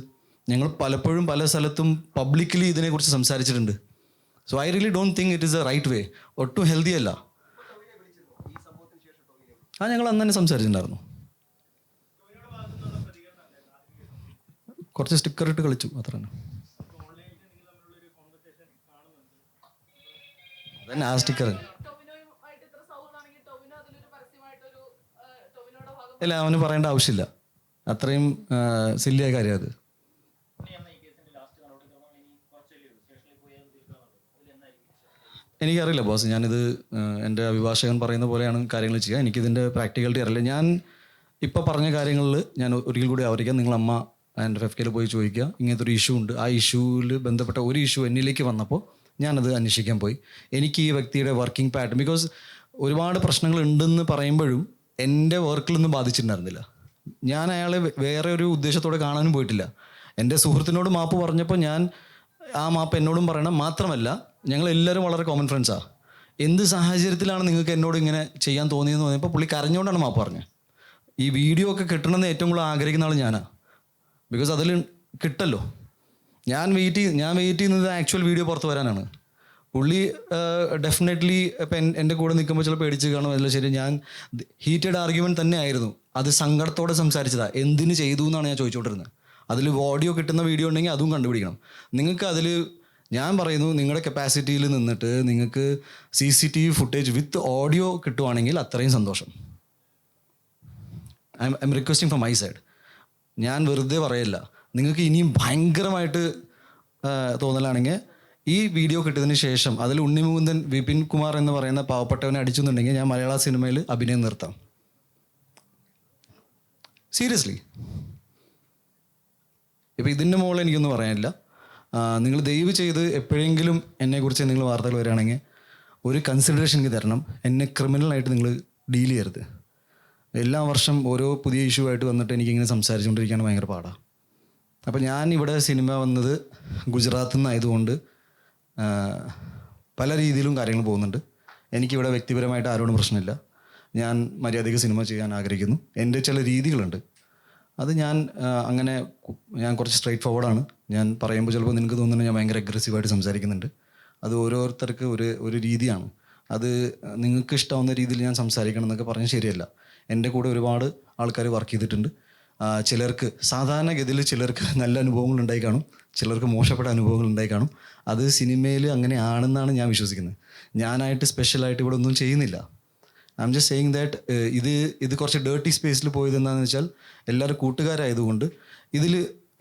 ഞങ്ങൾ പലപ്പോഴും പല സ്ഥലത്തും പബ്ലിക്കലി ഇതിനെക്കുറിച്ച് സംസാരിച്ചിട്ടുണ്ട്. So I really don't think it is a right way. ഒട്ടും ഹെൽത്തി അല്ല. ആ ഞങ്ങൾ അന്ന് തന്നെ സംസാരിച്ചിട്ടുണ്ടായിരുന്നു. കുറച്ച് സ്റ്റിക്കർ ഇട്ട് കളിച്ചു അത്ര തന്നെ. അതന്നെ ആ സ്റ്റിക്കർ. ടൊവിനോയുമായിട്ട് ഇത്ര സൗഹൃദമാണെങ്കിൽ ടൊവിനോ അതിലൊരു പരസ്യമായിട്ടൊരു ടൊവിനോയുടെ ഭാഗം ഇല്ല, അവന് പറയേണ്ട ആവശ്യമില്ല. അത്രയും സില്ലിയായ കാര്യം അത്. എനിക്കറിയില്ല ബോസ്, ഞാനിത് എൻ്റെ അഭിഭാഷകൻ പറയുന്ന പോലെയാണ് കാര്യങ്ങൾ ചെയ്യുക. എനിക്കിതിൻ്റെ പ്രാക്ടിക്കാലിറ്റി അറിയില്ല. ഞാൻ ഇപ്പോൾ പറഞ്ഞ കാര്യങ്ങളിൽ ഞാൻ ഒരിക്കൽ കൂടി ആവർത്തിക്കാം. നിങ്ങളമ്മ എൻ്റെ FFKയിൽ പോയി ചോദിക്കുക, ഇങ്ങനത്തെ ഒരു ഇഷ്യൂ ഉണ്ട്. ആ ഇഷ്യൂവിൽ ബന്ധപ്പെട്ട ഒരു ഇഷ്യൂ എന്നിലേക്ക് വന്നപ്പോൾ ഞാനത് അന്വേഷിക്കാൻ പോയി. എനിക്ക് ഈ വ്യക്തിയുടെ വർക്കിംഗ് പാറ്റേൺ, ബിക്കോസ് ഒരുപാട് പ്രശ്നങ്ങൾ ഉണ്ടെന്ന് പറയുമ്പോഴും എൻ്റെ വർക്കിലൊന്നും ബാധിച്ചിട്ടുണ്ടായിരുന്നില്ല. ഞാൻ അയാളെ വേറെ ഒരു ഉദ്ദേശത്തോടെ കാണാനും പോയിട്ടില്ല. എൻ്റെ സുഹൃത്തിനോട് മാപ്പ് പറഞ്ഞപ്പോൾ ഞാൻ ആ മാപ്പ് എന്നോടും പറയണം. മാത്രമല്ല ഞങ്ങളെല്ലാവരും വളരെ കോമൺ ഫ്രണ്ട്സാണ്. എന്ത് സാഹചര്യത്തിലാണ് നിങ്ങൾക്ക് എന്നോട് ഇങ്ങനെ ചെയ്യാൻ തോന്നിയെന്ന് പറഞ്ഞപ്പോൾ പുള്ളി കരഞ്ഞുകൊണ്ടാണ് മാപ്പ് പറഞ്ഞത്. ഈ വീഡിയോ ഒക്കെ കിട്ടണമെന്ന് ഏറ്റവും കൂടുതൽ ആഗ്രഹിക്കുന്ന ആൾ ഞാനാണ്. ബിക്കോസ് അതിൽ കിട്ടല്ലോ. ഞാൻ വെയിറ്റ് ചെയ്യുന്നത് ആക്ച്വൽ വീഡിയോ പുറത്ത് വരാനാണ്. പുള്ളി ഡെഫിനറ്റ്ലി ഇപ്പം എൻ്റെ കൂടെ നിൽക്കുമ്പോൾ ചിലപ്പോൾ പേടിച്ച് കാണും. അതിൽ ശരി, ഞാൻ ഹീറ്റഡ് ആർഗ്യുമെൻറ്റ് തന്നെ ആയിരുന്നു. അത് സങ്കടത്തോടെ സംസാരിച്ചതാണ്. എന്തിന് ചെയ്തു എന്നാണ് ഞാൻ ചോദിച്ചുകൊണ്ടിരുന്നത്. അതിൽ ഓഡിയോ കിട്ടുന്ന വീഡിയോ ഉണ്ടെങ്കിൽ അതും കണ്ടുപിടിക്കണം. നിങ്ങൾക്ക് അതിൽ ഞാൻ പറയുന്നു, നിങ്ങളുടെ കപ്പാസിറ്റിയിൽ നിന്നിട്ട് നിങ്ങൾക്ക് CCTV ഫുട്ടേജ് വിത്ത് ഓഡിയോ കിട്ടുവാണെങ്കിൽ അത്രയും സന്തോഷം. I M requesting from my side. ഞാൻ വെറുതെ പറയല്ല. നിങ്ങൾക്ക് ഇനിയും ഭയങ്കരമായിട്ട് തോന്നലാണെങ്കിൽ ഈ വീഡിയോ കിട്ടിയതിന് ശേഷം അതിൽ ഉണ്ണിമുകുന്ദൻ വിപിൻ കുമാർ എന്ന് പറയുന്ന പാവപ്പെട്ടവനെ അടിച്ചെന്നുണ്ടെങ്കിൽ ഞാൻ മലയാള സിനിമയിൽ അഭിനയം നിർത്താം. സീരിയസ്ലി. ഇപ്പം ഇതിൻ്റെ മുകളിൽ എനിക്കൊന്നും പറയാനില്ല. നിങ്ങൾ ദയവ് ചെയ്ത് എപ്പോഴെങ്കിലും എന്നെക്കുറിച്ച് നിങ്ങൾ വാർത്തകൾ വരികയാണെങ്കിൽ ഒരു കൺസിഡറേഷൻ എനിക്ക് തരണം. എന്നെ ക്രിമിനലായിട്ട് നിങ്ങൾ ഡീൽ ചെയ്യരുത്. എല്ലാ വർഷം ഓരോ പുതിയ ഇഷ്യൂ ആയിട്ട് വന്നിട്ട് എനിക്കിങ്ങനെ സംസാരിച്ചുകൊണ്ടിരിക്കാൻ ഭയങ്കര പാടാണ്. അപ്പോൾ ഞാൻ ഇവിടെ സിനിമ വന്നത് ഗുജറാത്തിൽ നിന്നായതുകൊണ്ട് പല രീതിയിലും കാര്യങ്ങൾ പോകുന്നുണ്ട്. എനിക്കിവിടെ വ്യക്തിപരമായിട്ട് ആരോടും പ്രശ്നമില്ല. ഞാൻ മര്യാദയ്ക്ക് സിനിമ ചെയ്യാൻ ആഗ്രഹിക്കുന്നു. എൻ്റെ ചില രീതികളുണ്ട്. അത് ഞാൻ കുറച്ച് സ്ട്രൈറ്റ് ഫോർവേഡാണ്. ഞാൻ പറയുമ്പോൾ ചിലപ്പോൾ നിങ്ങൾക്ക് തോന്നുന്നത് ഞാൻ ഭയങ്കര അഗ്രസീവായിട്ട് സംസാരിക്കുന്നുണ്ട്. അത് ഓരോരുത്തർക്ക് ഒരു രീതിയാണ്. അത് നിങ്ങൾക്ക് ഇഷ്ടമാവുന്ന രീതിയിൽ ഞാൻ സംസാരിക്കണം എന്നൊക്കെ പറഞ്ഞാൽ ശരിയല്ല. എൻ്റെ കൂടെ ഒരുപാട് ആൾക്കാർ വർക്ക് ചെയ്തിട്ടുണ്ട്. ചിലർക്ക് സാധാരണഗതിയിൽ ചിലർക്ക് നല്ല അനുഭവങ്ങൾ ഉണ്ടായി കാണും, ചിലർക്ക് മോശപ്പെട്ട അനുഭവങ്ങൾ ഉണ്ടായി കാണും. അത് സിനിമയിൽ അങ്ങനെ ആണെന്നാണ് ഞാൻ വിശ്വസിക്കുന്നത്. ഞാനായിട്ട് സ്പെഷ്യലായിട്ട് ഇവിടെ ഒന്നും ചെയ്യുന്നില്ല. I am just saying that ഇത് കുറച്ച് ഡേർട്ടി സ്പേസിൽ പോയത് എന്താണെന്ന് വെച്ചാൽ എല്ലാവരും കൂട്ടുകാരായതുകൊണ്ട് ഇതിൽ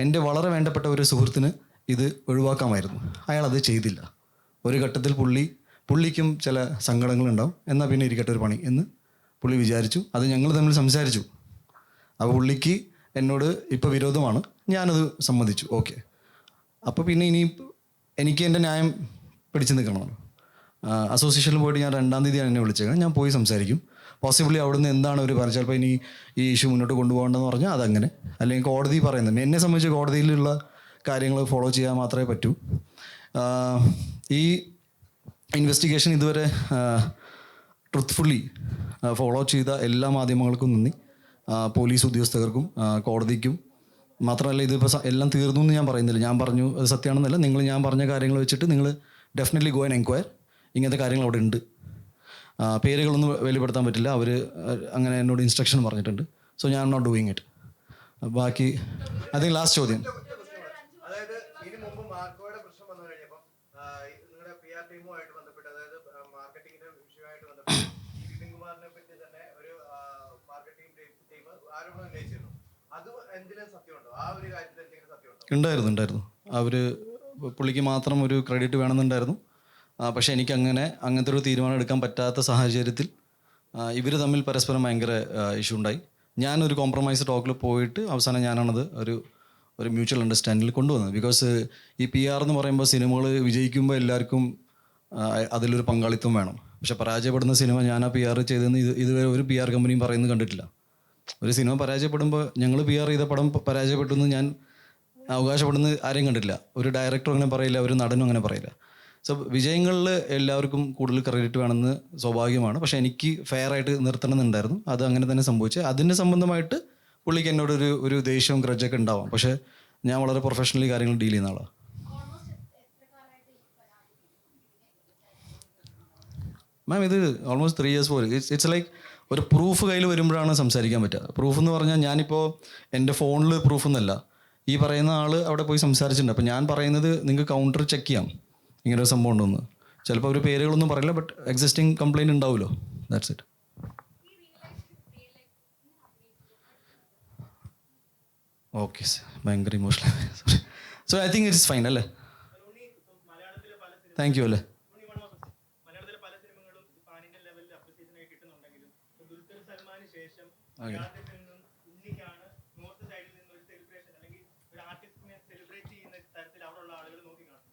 എൻ്റെ വളരെ വേണ്ടപ്പെട്ട ഒരു സുഹൃത്തിന് ഇത് ഒഴിവാക്കാമായിരുന്നു. അയാളത് ചെയ്തില്ല. ഒരു ഘട്ടത്തിൽ പുള്ളിക്കും ചില സങ്കടങ്ങളുണ്ടാവും. എന്നാൽ പിന്നെ ഇരിക്കട്ടെ ഒരു പണി എന്ന് പുള്ളി വിചാരിച്ചു. അത് ഞങ്ങൾ തമ്മിൽ സംസാരിച്ചു. അപ്പോൾ പുള്ളിക്ക് എന്നോട് ഇപ്പോൾ വിരോധമാണ്. ഞാനത് സമ്മതിച്ചു. ഓക്കെ. അപ്പോൾ പിന്നെ ഇനി എനിക്ക് എൻ്റെ ന്യായം പിടിച്ചു നിൽക്കണമല്ലോ. അസോസിയേഷനിൽ പോയിട്ട് ഞാൻ 2-ാം തീയതിയാണ് എന്നെ വിളിച്ചേക്കണം. ഞാൻ പോയി സംസാരിക്കും. പോസിബിളി അവിടുന്ന് എന്താണ് അവർ പറഞ്ഞത്, ചിലപ്പോൾ ഇനി ഈ ഇഷ്യൂ മുന്നോട്ട് കൊണ്ടുപോകേണ്ടതെന്ന് പറഞ്ഞാൽ അതങ്ങനെ, അല്ലെങ്കിൽ കോടതി പറയുന്നത്. എന്നെ സംബന്ധിച്ച് കോടതിയിലുള്ള കാര്യങ്ങൾ ഫോളോ ചെയ്യാൻ മാത്രമേ പറ്റൂ. ഈ ഇൻവെസ്റ്റിഗേഷൻ ഇതുവരെ ട്രുത്ത്ഫുള്ളി ഫോളോ ചെയ്ത എല്ലാ മാധ്യമങ്ങൾക്കും നന്ദി. പോലീസ് ഉദ്യോഗസ്ഥർക്കും കോടതിക്കും. മാത്രമല്ല, ഇതിപ്പോൾ എല്ലാം തീർന്നു എന്ന് ഞാൻ പറയുന്നില്ല. ഞാൻ പറഞ്ഞു അത് സത്യമാണെന്നല്ല. ഞാൻ പറഞ്ഞ കാര്യങ്ങൾ വെച്ചിട്ട് നിങ്ങൾ ഡെഫിനറ്റ്ലി ഗോ ആൻഡ് എൻക്വയർ. ഇങ്ങനത്തെ കാര്യങ്ങൾ അവിടെ ഉണ്ട്. പേരുകളൊന്നും വെളിപ്പെടുത്താൻ പറ്റില്ല. അവർ അങ്ങനെ എന്നോട് ഇൻസ്ട്രക്ഷൻ പറഞ്ഞിട്ടുണ്ട്. സോ ഞാൻ നോട്ട് ഡൂയിങ് ഇറ്റ്. ബാക്കി അത് ലാസ്റ്റ് ചോദ്യം. അതായത് ഇതിന് മുമ്പ് മാർക്കോയുടെ പ്രശ്നം വന്നു കഴിഞ്ഞപ്പം നിങ്ങളുടെ PR ടീമുമായിട്ട് ബന്ധപ്പെട്ട്, അതായത് മാർക്കറ്റിംഗിന്റെ വിഷയമായിട്ട് ബന്ധപ്പെട്ട് വിപിൻ കുമാറിനെ പറ്റി തന്നെ ഒരു മാർക്കറ്റിംഗ് ടീം ആരോപണം ഉന്നയിച്ചിരുന്നു. അത് എന്തിലും സത്യമുണ്ടോ? ആ ഒരു കാര്യത്തിൽ എന്തെങ്കിലും സത്യമുണ്ടോ? ഉണ്ടായിരുന്നു. അവർ പുള്ളിക്ക് മാത്രം ഒരു ക്രെഡിറ്റ് വേണമെന്നുണ്ടായിരുന്നു. പക്ഷേ എനിക്ക് അങ്ങനത്തെ ഒരു തീരുമാനം എടുക്കാൻ പറ്റാത്ത സാഹചര്യത്തിൽ ഇവർ തമ്മിൽ പരസ്പരം ഭയങ്കര ഇഷ്യൂ ഉണ്ടായി. ഞാനൊരു കോംപ്രമൈസ് ടോക്കിൽ പോയിട്ട് അവസാനം ഞാനാണത് ഒരു മ്യൂച്വൽ അണ്ടർസ്റ്റാൻഡിങ്ങിൽ കൊണ്ടുവന്നത്. ബിക്കോസ് ഈ PR എന്ന് പറയുമ്പോൾ സിനിമകൾ വിജയിക്കുമ്പോൾ എല്ലാവർക്കും അതിലൊരു പങ്കാളിത്തം വേണം. പക്ഷെ പരാജയപ്പെടുന്ന സിനിമ ഞാൻ ആ PR ചെയ്തതെന്ന് ഇതുവരെ ഒരു PR കമ്പനിയും പറയുന്നത് കണ്ടിട്ടില്ല. ഒരു സിനിമ പരാജയപ്പെടുമ്പോൾ ഞങ്ങൾ PR ചെയ്ത പടം പരാജയപ്പെട്ടു എന്ന് ഞാൻ അവകാശപ്പെടുന്നത് ആരെയും കണ്ടിട്ടില്ല. ഒരു ഡയറക്ടറും അങ്ങനെ പറയില്ല, ഒരു നടനും അങ്ങനെ പറയില്ല. സോ വിജയങ്ങളിൽ എല്ലാവർക്കും കൂടുതൽ ക്രെഡിറ്റ് വേണമെന്ന് സ്വാഭാവികമാണ്. പക്ഷേ എനിക്ക് ഫെയർ ആയിട്ട് നിർത്തണമെന്നുണ്ടായിരുന്നു. അത് അങ്ങനെ തന്നെ സംഭവിച്ചത്. അതിൻ്റെ സംബന്ധമായിട്ട് പുള്ളിക്ക് എന്നോട് ഒരു ദേഷ്യവും ഗ്രജൊക്കെ ഉണ്ടാവാം. പക്ഷേ ഞാൻ വളരെ പ്രൊഫഷണലി കാര്യങ്ങൾ ഡീൽ ചെയ്യുന്ന ആളാണ്. മാം ഇത് ഓൾമോസ്റ്റ് 3 years പോലെ ഇറ്റ്സ് ലൈക്ക് ഒരു പ്രൂഫ് കയ്യിൽ വരുമ്പോഴാണ് സംസാരിക്കാൻ പറ്റുക. പ്രൂഫ് എന്ന് പറഞ്ഞാൽ ഞാനിപ്പോൾ എൻ്റെ ഫോണിൽ പ്രൂഫ് എന്നല്ല, ഈ പറയുന്ന ആൾ അവിടെ പോയി സംസാരിച്ചിട്ടുണ്ട്. അപ്പോൾ ഞാൻ പറയുന്നത് നിങ്ങൾക്ക് കൗണ്ടർ ചെക്ക് ചെയ്യാം ഇങ്ങനെ ഒരു സംഭവം ഉണ്ടെന്ന്. ചിലപ്പോൾ അവർ പേരുകളൊന്നും പറയില്ല, ബട്ട് എക്സിസ്റ്റിംഗ് കംപ്ലയിൻറ്റ് ഉണ്ടാവുമല്ലോ. That's it. ഓക്കെ, ഭയങ്കര emotional. Sorry. So I think it's fine അല്ലേ? താങ്ക് യു അല്ലേ? മലയാളത്തിലെ പല സിനിമകളും പാൻ ഇന്ത്യൻ ലെവലിൽ അപ്രിസിയേഷനായി കിട്ടുന്നുണ്ടെങ്കിലും ദുൽഖർ സൽമാന് ശേഷം ഉണ്ണിക്കാണ് നോർത്ത് സൈഡിൽ നിന്ന് ഒരു സെലിബ്രേഷൻ അല്ലെങ്കിൽ ഒരു ആർട്ടിസ്റ്റിനെ സെലിബ്രേറ്റ് ചെയ്യുന്ന തരത്തിൽ അവിടെയുള്ള ആളുകൾ നോക്കി കാണും.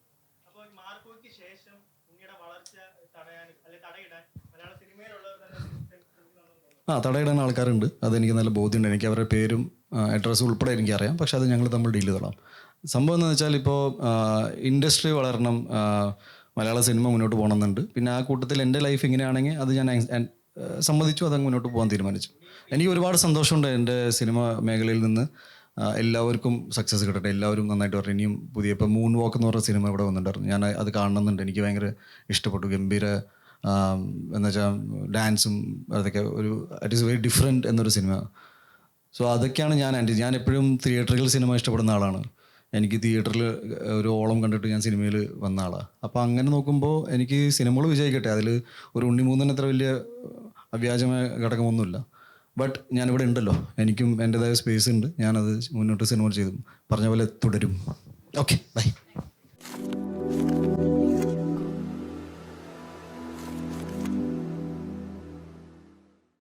അപ്പോൾ മാർക്കോയ്ക്ക് ശേഷം ഉണ്ണിയുടെ വളർച്ച തടയാൻ അല്ലെങ്കിൽ തടയിടാൻ മലയാള സിനിമയിലുള്ളവർ തന്നെ തടയിടാൻ ആൾക്കാരുണ്ട്, അതെനിക്ക് നല്ല ബോധ്യമുണ്ട്. എനിക്ക് അവരുടെ പേരും അഡ്രസ്സും ഉൾപ്പെടെ എനിക്കറിയാം. പക്ഷെ അത് ഞങ്ങൾ തമ്മിൽ ഡീൽ ചെയ്തോളാം. സംഭവം എന്താണെന്ന് വെച്ചാൽ ഇപ്പോൾ ഇൻഡസ്ട്രി വളരണം, മലയാള സിനിമ മുന്നോട്ട് പോകണമെന്നുണ്ട്. പിന്നെ ആ കൂട്ടത്തിൽ എൻ്റെ ലൈഫ് ഇങ്ങനെയാണെങ്കിൽ അത് ഞാൻ സമ്മതിച്ചു, അതങ്ങ് മുന്നോട്ട് പോകാൻ തീരുമാനിച്ചു. എനിക്ക് ഒരുപാട് സന്തോഷമുണ്ട് എൻ്റെ സിനിമ മേഖലയിൽ നിന്ന് എല്ലാവർക്കും സക്സസ് കിട്ടട്ടെ, എല്ലാവരും നന്നായിട്ട് പറഞ്ഞു. ഇനിയും പുതിയ ഇപ്പോൾ മൂൺ വാക്ക് എന്ന് പറഞ്ഞ സിനിമ ഇവിടെ വന്നിട്ടുണ്ടായിരുന്നു, ഞാൻ അത് കാണണമെന്നുണ്ട്. എനിക്ക് ഭയങ്കര ഇഷ്ടപ്പെട്ടു. ഗംഭീര എന്ന് വെച്ചാൽ ഡാൻസും അതൊക്കെ ഒരു ഇറ്റ് ഈസ് വെരി ഡിഫറെൻറ്റ് എന്നൊരു സിനിമ. സോ അതൊക്കെയാണ് ഞാൻ എപ്പോഴും തിയേറ്ററിൽ സിനിമ ഇഷ്ടപ്പെടുന്ന ആളാണ്. എനിക്ക് തിയേറ്ററിൽ ഒരു ഓളം കണ്ടിട്ട് ഞാൻ സിനിമയിൽ വന്ന ആളാണ്. അപ്പോൾ അങ്ങനെ നോക്കുമ്പോൾ എനിക്ക് സിനിമകൾ വിജയിക്കട്ടെ, അതിൽ ഒരു ഉണ്ണിമൂന്നന് അത്ര വലിയ അവ്യാജമായ ഘടകമൊന്നുമില്ല. ബട്ട് ഞാനിവിടെ ഉണ്ടല്ലോ, എനിക്കും എൻ്റെതായ സ്പേസ് ഉണ്ട്. ഞാനത് മുന്നോട്ട് സിനിമ ചെയ്തു പറഞ്ഞ പോലെ തുടരും. Okay, by.